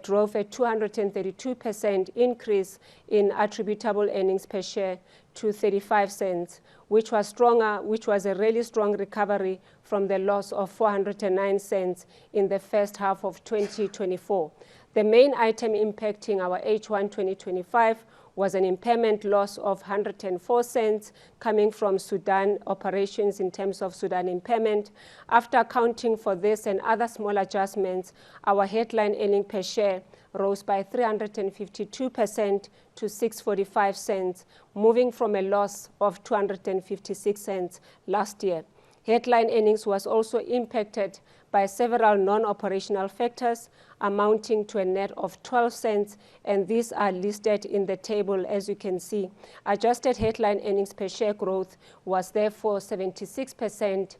drove a 232% increase in attributable earnings per share to 35 cents, which was a really strong recovery from the loss of 409 cents in the first half of 2024. The main item impacting our H1 2025 was an impairment loss of 104 cents coming from Sudan operations in terms of Sudan impairment. After accounting for this and other small adjustments, our headline earning per share rose by 352% to 645 cents, moving from a loss of 256 cents last year. Headline earnings was also impacted by several non-operational factors amounting to a net of 12 cents, and these are listed in the table as you can see. Adjusted headline earnings per share growth was therefore 76%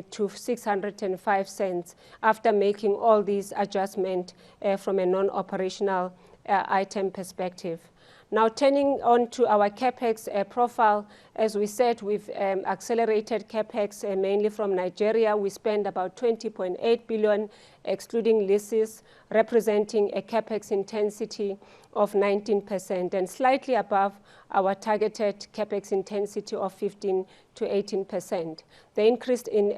to 605 cents after making all these adjustments from a non-operational item perspective. Now turning on to our CapEx profile, as we said, we've accelerated CapEx mainly from Nigeria. We spent about 20.8 billion, excluding leases, representing a CapEx intensity of 19% and slightly above our targeted CapEx intensity of 15 to 18%. The increase in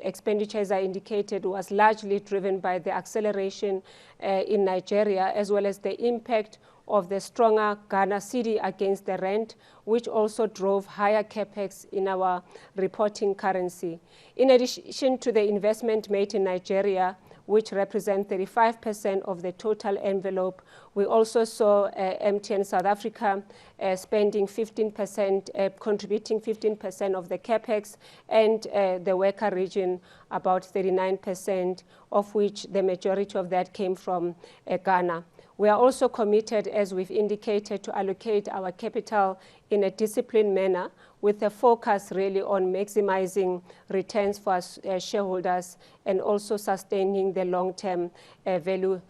expenditure, as I indicated, was largely driven by the acceleration in Nigeria, as well as the impact of the stronger Ghana cedi against the rand, which also drove higher capex in our reporting currency. In addition to the investment made in Nigeria, which represent 35% of the total envelope, we also saw MTN South Africa spending 15%, contributing 15% of the capex, and the worker region about 39%, of which the majority of that came from Ghana. We are also committed, as we've indicated, to allocate our capital in a disciplined manner with a focus really on maximizing returns for our shareholders and also sustaining the long-term value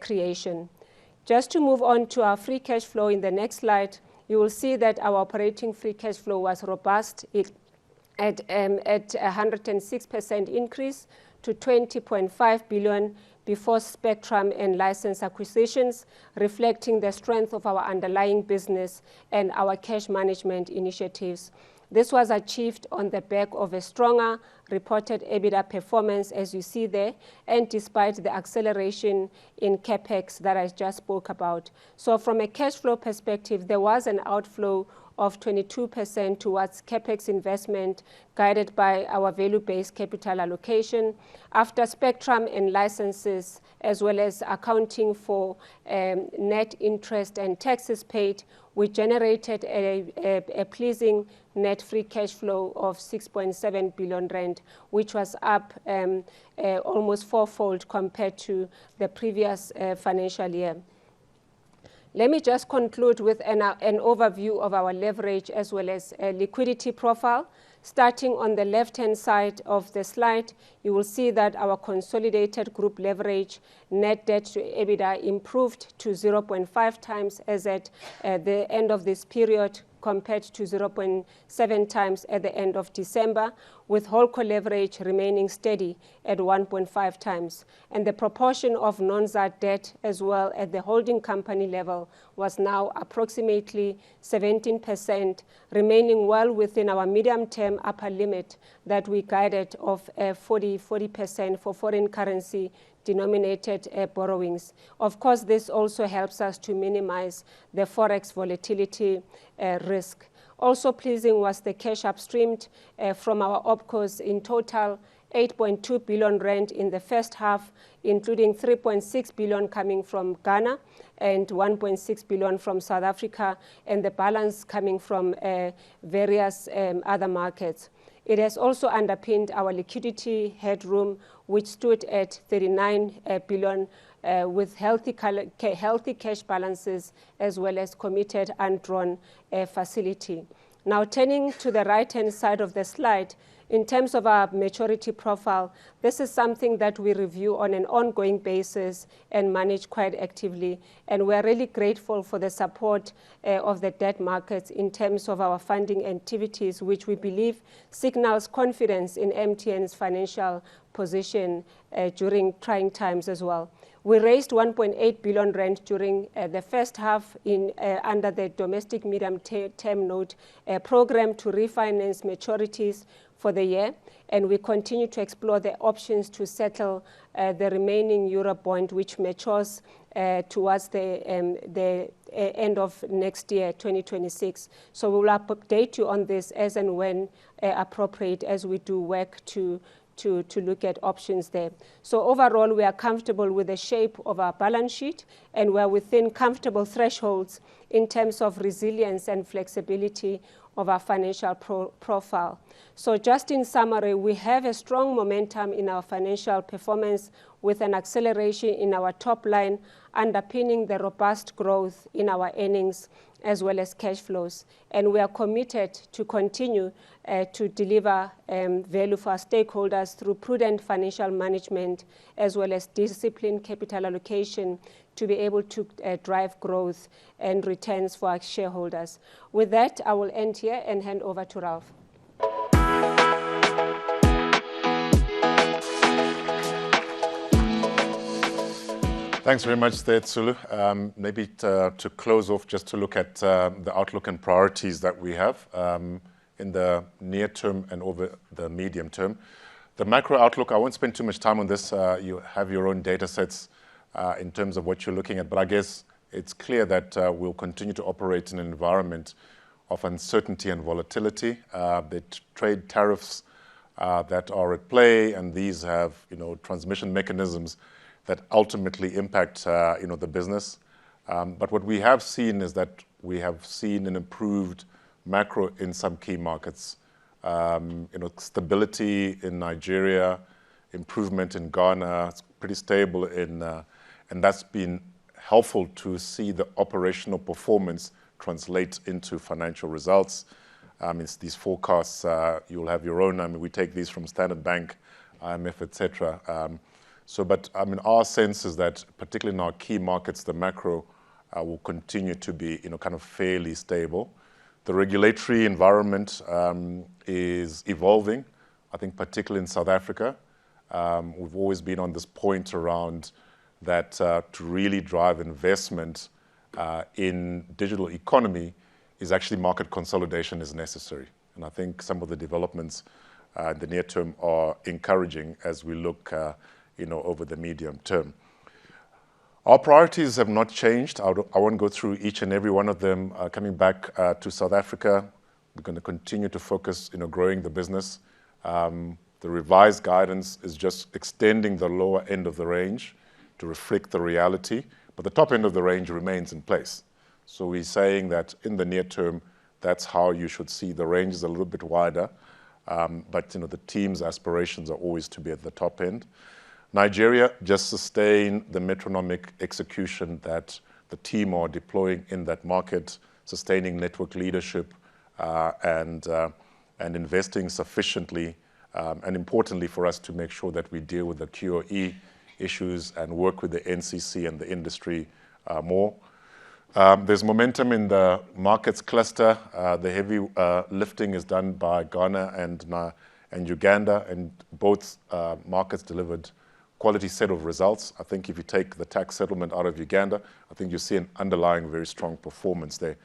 creation. Just to move on to our free cash flow in the next slide, you will see that our operating free cash flow was robust at 106% increase to 20.5 billion before spectrum and license acquisitions, reflecting the strength of our underlying business and our cash management initiatives. This was achieved on the back of a stronger reported EBITDA performance, as you see there, and despite the acceleration in capex that I just spoke about. So from a cash flow perspective, there was an outflow of 22% towards capex investment guided by our value-based capital allocation. After spectrum and licenses, as well as accounting for net interest and taxes paid, we generated a pleasing net free cash flow of 6.7 billion rand, which was up almost fourfold compared to the previous financial year. Let me just conclude with an overview of our leverage as well as a liquidity profile. Starting on the left-hand side of the slide, you will see that our consolidated group leverage net debt to EBITDA improved to 0.5 times as at the end of this period, compared to 0.7 times at the end of December, with holdco leverage remaining steady at 1.5 times. And the proportion of non-ZAR debt as well at the holding company level was now approximately 17%, remaining well within our medium-term upper limit that we guided of 40% for foreign currency denominated borrowings. Of course, this also helps us to minimize the forex volatility risk. Also pleasing was the cash upstreamed from our opcos, in total 8.2 billion rand in the first half, including 3.6 billion coming from Ghana and 1.6 billion from South Africa, and the balance coming from various other markets. It has also underpinned our liquidity headroom, which stood at 39 billion with healthy cash balances as well as committed undrawn facility. Now turning to the right-hand side of the slide, in terms of our maturity profile, this is something that we review on an ongoing basis and manage quite actively. And we're really grateful for the support of the debt markets in terms of our funding activities, which we believe signals confidence in MTN's financial position during trying times as well. We raised 1.8 billion rand during the first half under the domestic medium-term note program to refinance maturities for the year, and we continue to explore the options to settle the remaining euro bond, which matures towards the end of next year, 2026. So we will update you on this as and when appropriate, as we do work to look at options there. So overall, we are comfortable with the shape of our balance sheet, and we're within comfortable thresholds in terms of resilience and flexibility of our financial profile. So just in summary, we have a strong momentum in our financial performance with an acceleration in our top line, underpinning the robust growth in our earnings as well as cash flows. And we are committed to continue to deliver value for our stakeholders through prudent financial management as well as disciplined capital allocation to be able to drive growth and returns for our shareholders. With that, I will end here and hand over to Ralph. Thanks very much, Tsulu. Maybe to close off, just to look at the outlook and priorities that we have in the near term and over the medium term. The macro outlook, I won't spend too much time on this. You have your own data sets in terms of what you're looking at, but I guess it's clear that we'll continue to operate in an environment of uncertainty and volatility. The trade tariffs that are at play, and these have transmission mechanisms that ultimately impact the business. But what we have seen is that we have seen an improved macro in some key markets. Stability in Nigeria, improvement in Ghana, it's pretty stable and that's been helpful to see the operational performance translate into financial results. It's these forecasts, you'll have your own. We take these from Standard Bank, IMF, etc. But our sense is that particularly in our key markets, the macro will continue to be kind of fairly stable. The regulatory environment is evolving, I think particularly in South Africa. We've always been on this point around that to really drive investment in digital economy is actually market consolidation is necessary. And I think some of the developments in the near term are encouraging as we look over the medium term. Our priorities have not changed. I won't go through each and every one of them. Coming back to South Africa, we're going to continue to focus growing the business. The revised guidance is just extending the lower end of the range to reflect the reality, but the top end of the range remains in place. So we're saying that in the near term, that's how you should see the range is a little bit wider, but the team's aspirations are always to be at the top end. Nigeria, just sustain the metronomic execution that the team are deploying in that market, sustaining network leadership and investing sufficiently, and importantly for us to make sure that we deal with the QoE issues and work with the NCC and the industry more. There's momentum in the markets cluster. The heavy lifting is done by Ghana and Uganda, and both markets delivered quality set of results. I think if you take the tax settlement out of Uganda, I think you see an underlying very strong performance there.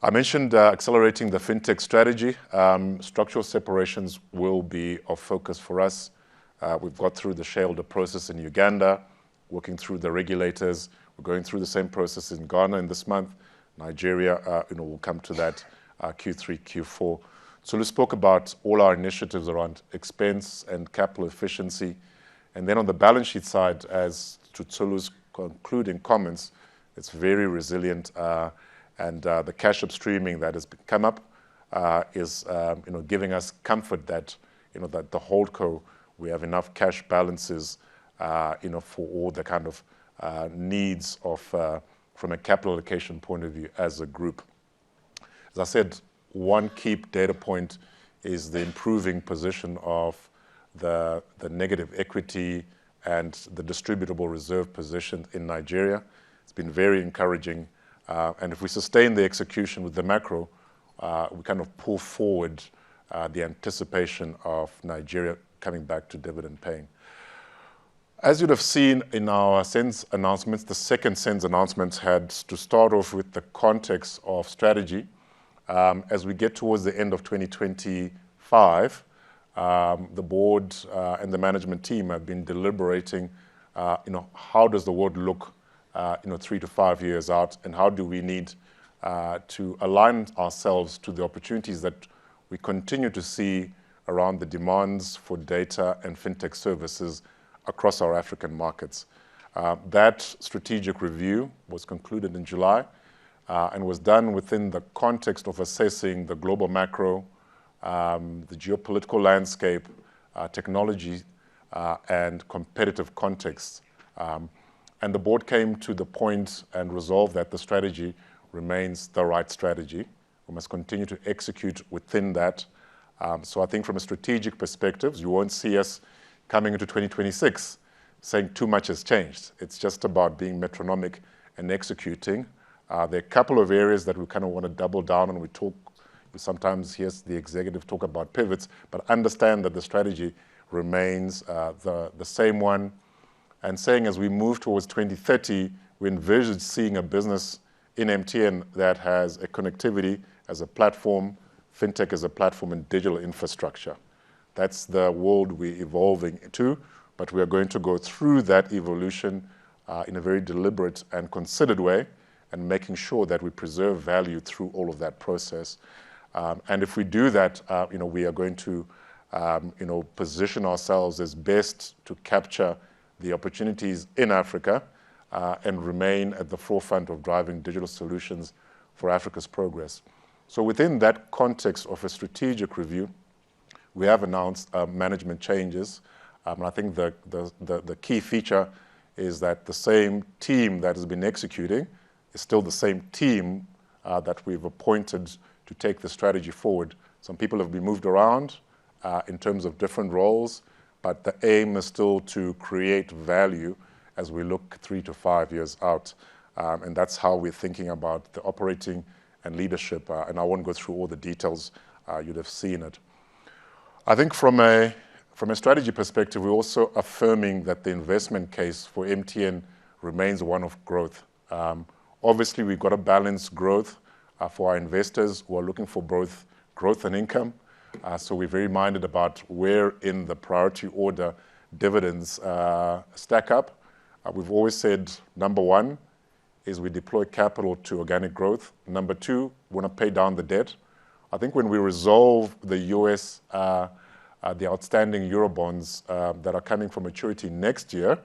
I mentioned accelerating the fintech strategy. Structural separations will be of focus for us. We've got through the shareholder process in Uganda, working through the regulators. We're going through the same process in Ghana in this month. Nigeria, we'll come to that Q3, Q4. So we spoke about all our initiatives around expense and capital efficiency. And then on the balance sheet side, as to Tsulu's concluding comments, it's very resilient, and the cash upstreaming that has come up is giving us comfort that that the holdco, we have enough cash balances for all the kind of needs of from a capital allocation point of view as a group. As I said, one key data point is the improving position of the negative equity and the distributable reserve position in Nigeria. It's been very encouraging. And if we sustain the execution with the macro, we kind of pull forward the anticipation of Nigeria coming back to dividend paying. As you'd have seen in our SENS announcements, the second SENS announcements had to start off with the context of strategy. As we get towards the end of 2025, the board and the management team have been deliberating, how does the world look, 3 to 5 years out, and how do we need to align ourselves to the opportunities that we continue to see around the demands for data and fintech services across our African markets. That strategic review was concluded in July and was done within the context of assessing the global macro, the geopolitical landscape, technology, and competitive context. And the board came to the point and resolved that the strategy remains the right strategy. We must continue to execute within that. So I think from a strategic perspective, you won't see us coming into 2026 saying too much has changed. It's just about being metronomic and executing. There are a couple of areas that we kind of want to double down on. We sometimes hear the executive talk about pivots, but understand that the strategy remains the same one. And saying as we move towards 2030, we envisage seeing a business in MTN that has a connectivity as a platform, fintech as a platform, and digital infrastructure. That's the world we're evolving to, but we are going to go through that evolution in a very deliberate and considered way, and making sure that we preserve value through all of that process. And if we do that, we are going to position ourselves as best to capture the opportunities in Africa and remain at the forefront of driving digital solutions for Africa's progress. So within that context of a strategic review, we have announced management changes. And I think the key feature is that the same team that has been executing is still the same team that we've appointed to take the strategy forward. Some people have been moved around in terms of different roles, but the aim is still to create value as we look 3 to 5 years out. And that's how we're thinking about the operating and leadership. And I won't go through all the details, you'd have seen it. I think from a strategy perspective, we're also affirming that the investment case for MTN remains one of growth. Obviously, we've got to balance growth for our investors who are looking for both growth and income. So we're very minded about where in the priority order dividends stack up. We've always said, number one is we deploy capital to organic growth. Number two, we want to pay down the debt. I think when we resolve the US, the outstanding Euro bonds that are coming for maturity next year,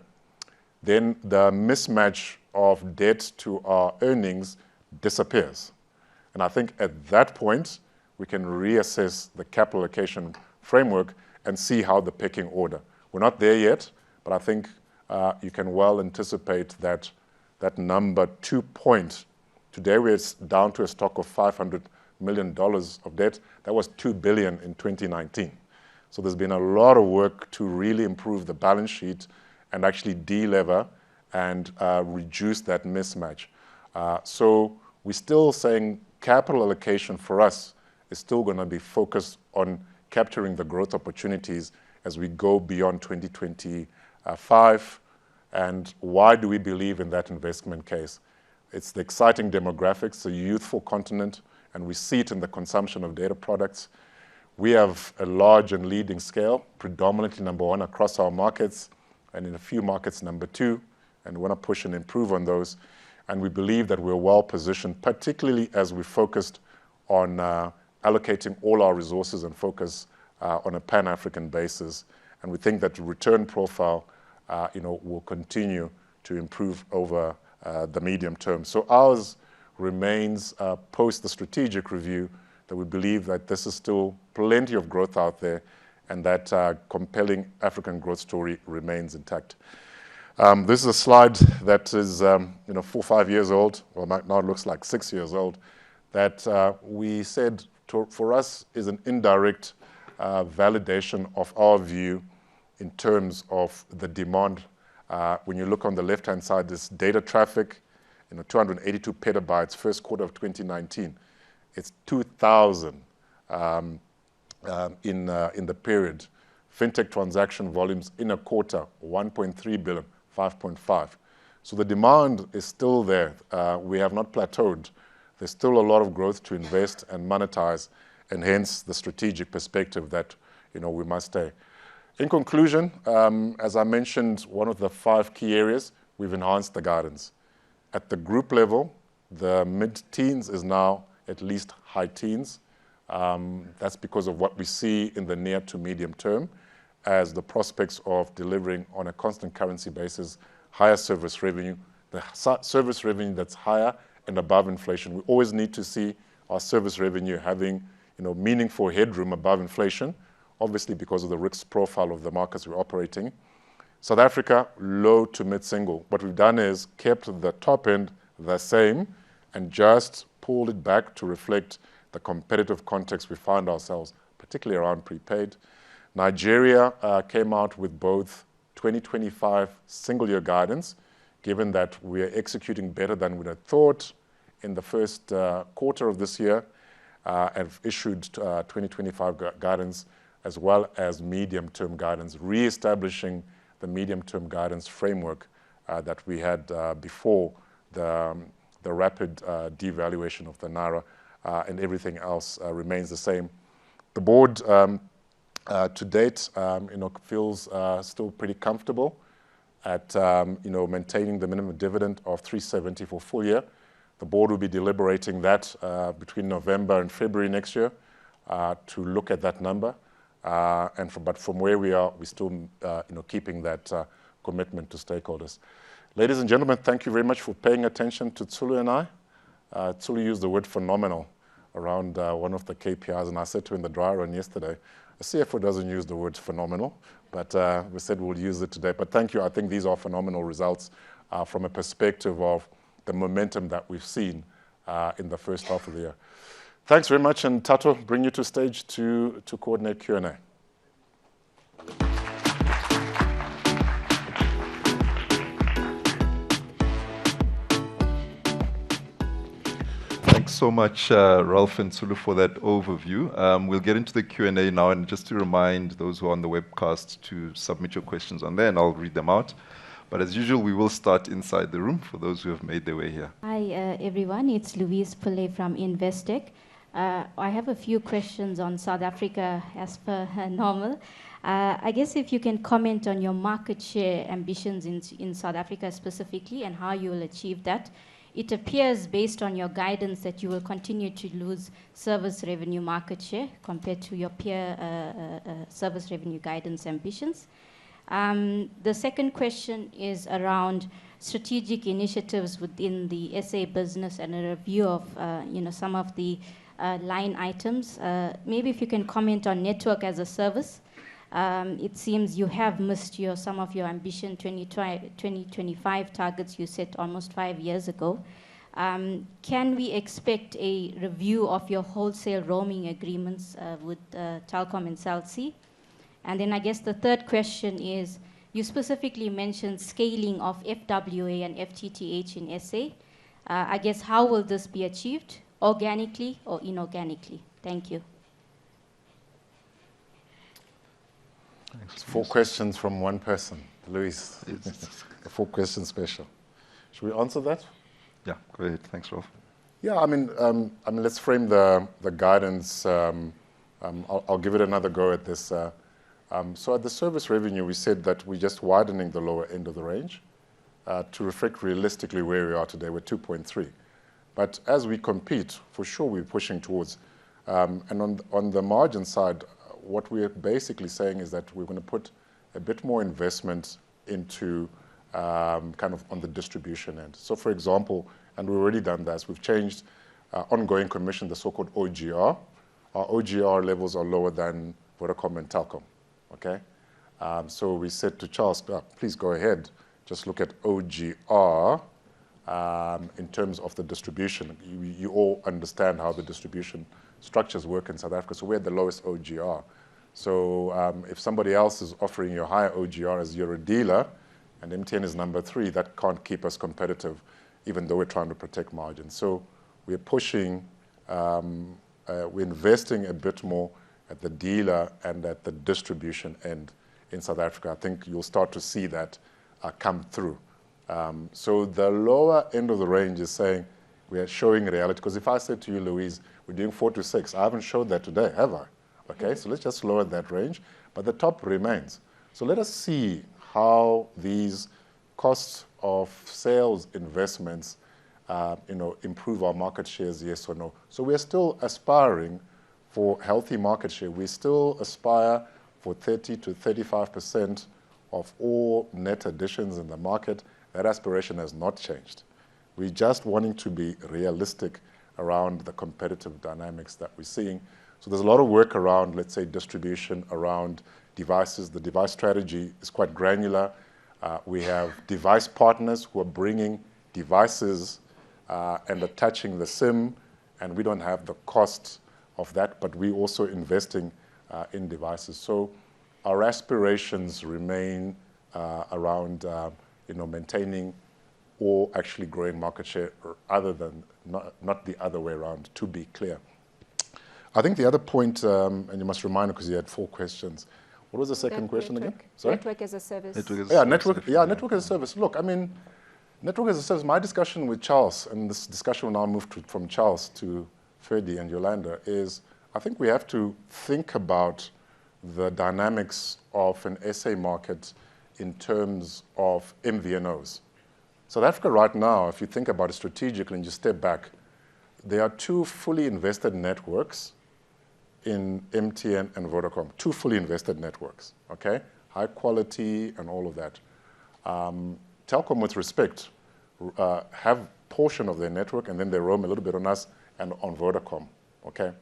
then the mismatch of debt to our earnings disappears. And I think at that point, we can reassess the capital allocation framework and see how the pecking order. We're not there yet, but I think you can well anticipate that number 2 point. Today we're down to a stock of $500 million of debt. That was $2 billion in 2019. So there's been a lot of work to really improve the balance sheet and actually de-lever and reduce that mismatch. So we're still saying capital allocation for us is still going to be focused on capturing the growth opportunities as we go beyond 2025. And why do we believe in that investment case? It's the exciting demographics, a youthful continent, and we see it in the consumption of data products. We have a large and leading scale, predominantly number one across our markets, and in a few markets, number two, and we want to push and improve on those. And we believe that we're well positioned, particularly as we focused on allocating all our resources and focus on a Pan-African basis. And we think that the return profile will continue to improve over the medium term. So ours remains post the strategic review that we believe that this is still plenty of growth out there and that compelling African growth story remains intact. This is a slide that is 4 or 5 years old, or now it looks like 6 years old, that we said for us is an indirect validation of our view in terms of the demand. When you look on the left-hand side, this data traffic, 282 petabytes, first quarter of 2019. It's 2,000 in the period. Fintech transaction volumes in a quarter, 1.3 billion, 5.5. So the demand is still there. We have not plateaued. There's still a lot of growth to invest and monetize, and hence the strategic perspective that we must stay. In conclusion, as I mentioned, one of the 5 key areas, we've enhanced the guidance. At the group level, the mid-teens is now at least high teens. That's because of what we see in the near to medium term as the prospects of delivering on a constant currency basis, higher service revenue, the service revenue that's higher and above inflation. We always need to see our service revenue having meaningful headroom above inflation, obviously because of the risk profile of the markets we're operating. South Africa, low to mid-single. What we've done is kept the top end the same and just pulled it back to reflect the competitive context we find ourselves, particularly around prepaid. Nigeria came out with both 2025 single-year guidance, given that we are executing better than we had thought in the first quarter of this year, and issued 2025 guidance as well as medium-term guidance, re-establishing the medium-term guidance framework that we had before the rapid devaluation of the Naira, and everything else remains the same. The board, to date, feels still pretty comfortable at maintaining the minimum dividend of 370 for full year. The board will be deliberating that between November and February next year to look at that number. But from where we are, we're still keeping that commitment to stakeholders. Ladies and gentlemen, thank you very much for paying attention to Tsulu and I. Tsulu used the word phenomenal around one of the KPIs, and I said to him in the dry run yesterday, the CFO doesn't use the word phenomenal, but we said we'll use it today. But thank you. I think these are phenomenal results from a perspective of the momentum that we've seen in the first half of the year. Thanks very much, and Tato, bring you to stage to coordinate Q&A. Thanks so much, Ralph and Tsulu, for that overview. We'll get into the Q&A now, and just to remind those who are on the webcast to submit your questions on there, and I'll read them out. But as usual, we will start inside the room for those who have made their way here. Hi, everyone. It's Louise Pillay from Investec. I have a few questions on South Africa as per normal. I guess if you can comment on your market share ambitions in South Africa specifically and how you will achieve that. It appears based on your guidance that you will continue to lose service revenue market share compared to your peer service revenue guidance ambitions. The second question is around strategic initiatives within the SA business and a review of some of the line items. Maybe if you can comment on network as a service. It seems you have missed some of your ambition 2025 targets you set almost 5 years ago. Can we expect a review of your wholesale roaming agreements with Telkom and Cell C? And then I guess the third question is, you specifically mentioned scaling of FWA and FTTH in SA. I guess how will this be achieved, organically or inorganically? Thank you. Thanks. 4 questions from one person. Louise, the 4 questions special. Should we answer that? Yeah, go ahead. Thanks, Ralph. Yeah, I mean, let's frame the guidance. I'll give it another go at this. So at the service revenue, we said that we're just widening the lower end of the range to reflect realistically where we are today. We're 2.3. But as we compete, for sure we're pushing towards. And on the margin side, what we're basically saying is that we're going to put a bit more investment into kind of on the distribution end. So for example, and we've already done this, we've changed ongoing commission, the so-called OGR. Our OGR levels are lower than Vodacom and Telkom, okay? So we said to Charles, please go ahead, just look at OGR in terms of the distribution. You all understand how the distribution structures work in South Africa, so we're the lowest OGR. So if somebody else is offering you a higher OGR as you're a dealer, and MTN is number 3, that can't keep us competitive, even though we're trying to protect margins. So we're pushing, we're investing a bit more at the dealer and at the distribution end in South Africa. I think you'll start to see that come through. So the lower end of the range is saying we are showing reality. Because if I said to you, Louise, we're doing 4 to 6, I haven't showed that today, have I? Okay, so let's just lower that range, but the top remains. So let us see how these costs of sales investments improve our market shares, yes or no. So we're still aspiring for healthy market share. We still aspire for 30 to 35% of all net additions in the market. That aspiration has not changed. We're just wanting to be realistic around the competitive dynamics that we're seeing. So there's a lot of work around, let's say, distribution, around devices. The device strategy is quite granular. We have device partners who are bringing devices and attaching the SIM, and we don't have the cost of that, but we're also investing in devices. So our aspirations remain around maintaining or actually growing market share, other than not the other way around, to be clear. I think the other point, and you must remind me because you had 4 questions. What was the second question again? Sorry? Network as a service. Network as a service. Look, I mean, network as a service, my discussion with Charles, and this discussion will now move from Charles to Ferdy and Yolanda, is I think we have to think about the dynamics of an SA market in terms of MVNOs. South Africa right now, if you think about it strategically and you step back, there are 2 fully invested networks in MTN and Vodacom, 2 fully invested networks, okay? High quality and all of that. Telkom, with respect, have portion of their network, and then they roam a little bit on us and on Vodacom, okay?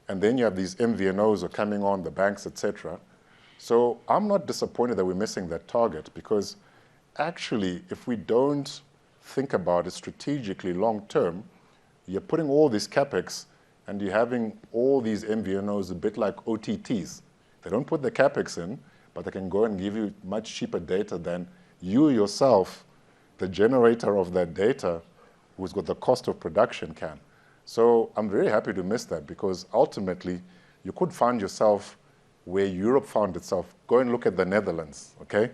And then you have these MVNOs are coming on, the banks, etc. So I'm not disappointed that we're missing that target, because actually, if we don't think about it strategically long term, you're putting all this capex and you're having all these MVNOs a bit like OTTs. They don't put the capex in, but they can go and give you much cheaper data than you yourself, the generator of that data, who's got the cost of production, can. So I'm very happy to miss that, because ultimately you could find yourself where Europe found itself. Go and look at the Netherlands, okay?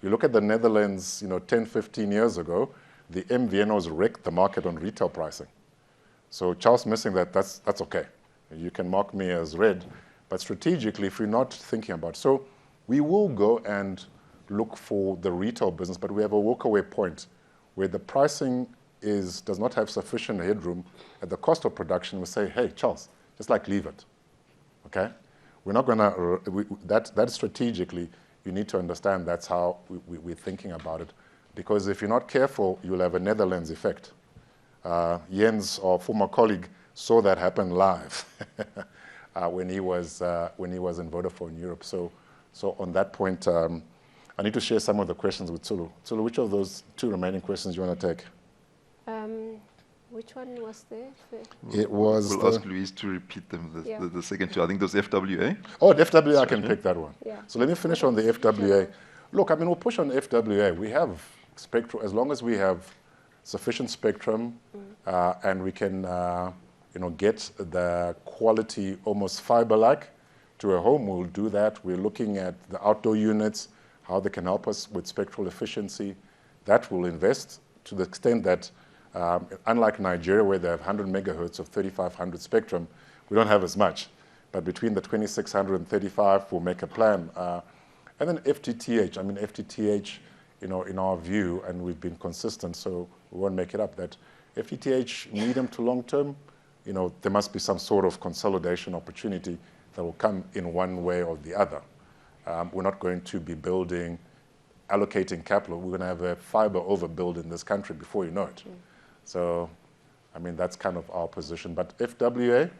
You look at the Netherlands, 10, 15 years ago, the MVNOs wrecked the market on retail pricing. So Charles missing that, that's okay. You can mark me as red, but strategically, if we're not thinking about it. So we will go and look for the retail business, but we have a walkaway point where the pricing does not have sufficient headroom at the cost of production. We say, hey, Charles, just leave it, okay? We're not gonna, that strategically, you need to understand that's how we're thinking about it. Because if you're not careful, you'll have a Netherlands effect. Jens, our former colleague, saw that happen live when he was in Vodafone Europe. So on that point, I need to share some of the questions with Tsulu. Tsulu, which of those 2 remaining questions do you want to take? Which one was there? It was. We'll ask Louise to repeat them. The second 2. I think those FWA. Oh, the FWA, I can pick that one. Yeah. So let me finish on the FWA. Look, I mean, we'll push on FWA. We have spectrum, as long as we have sufficient spectrum, and we can, get the quality almost fiber-like to a home, we'll do that. We're looking at the outdoor units, how they can help us with spectral efficiency. That will invest to the extent that, unlike Nigeria, where they have 100 megahertz of 3500 spectrum, we don't have as much. But between the 2600 and 35, we'll make a plan. And then FTTH. I mean, FTTH, in our view, and we've been consistent, so we won't make it up, that FTTH, medium to long term, there must be some sort of consolidation opportunity that will come in one way or the other. We're not going to be allocating capital. We're going to have a fiber overbuild in this country before you know it. So, I mean, that's kind of our position. But FWA,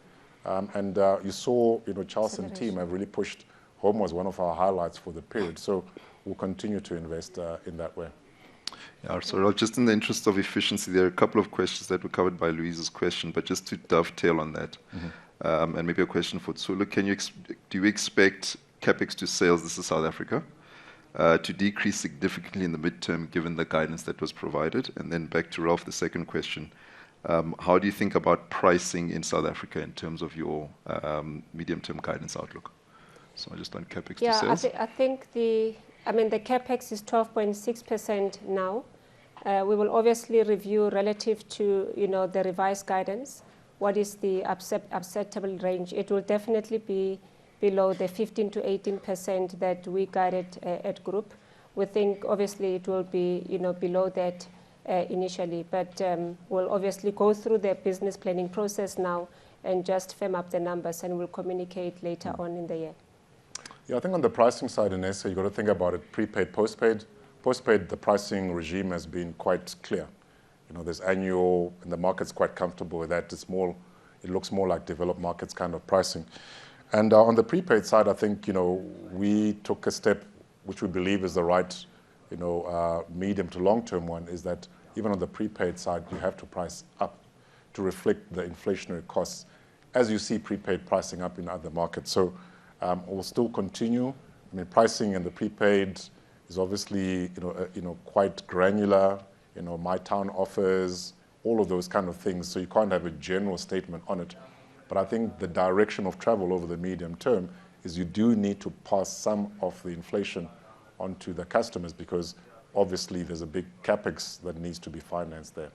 and you saw, Charles and team have really pushed. Home was one of our highlights for the period. So we'll continue to invest in that way. Yeah, so just in the interest of efficiency, there are a couple of questions that were covered by Louise's question, but just to dovetail on that, and maybe a question for Tsulu, do you expect capex to sales, this is South Africa, to decrease significantly in the midterm given the guidance that was provided? And then back to Ralph, the second question, how do you think about pricing in South Africa in terms of your medium-term guidance outlook? So just on capex to sales. I think the capex is 12.6% now. We will obviously review relative to the revised guidance. What is the acceptable range? It will definitely be below the 15 to 18% that we guided at group. We think obviously it will be, below that initially, but we'll obviously go through the business planning process now and just firm up the numbers, and we'll communicate later on in the year. Yeah, I think on the pricing side in SA, you've got to think about it prepaid, postpaid. Postpaid, the pricing regime has been quite clear. There's annual, and the market's quite comfortable with that. It looks more like developed markets kind of pricing. And on the prepaid side, I think, we took a step which we believe is the right, medium to long-term one, is that even on the prepaid side, you have to price up to reflect the inflationary costs as you see prepaid pricing up in other markets. So we'll still continue. I mean, pricing in the prepaid is obviously, quite granular, my town offers, all of those kind of things. So you can't have a general statement on it. But I think the direction of travel over the medium term is you do need to pass some of the inflation onto the customers, because obviously there's a big capex that needs to be financed there.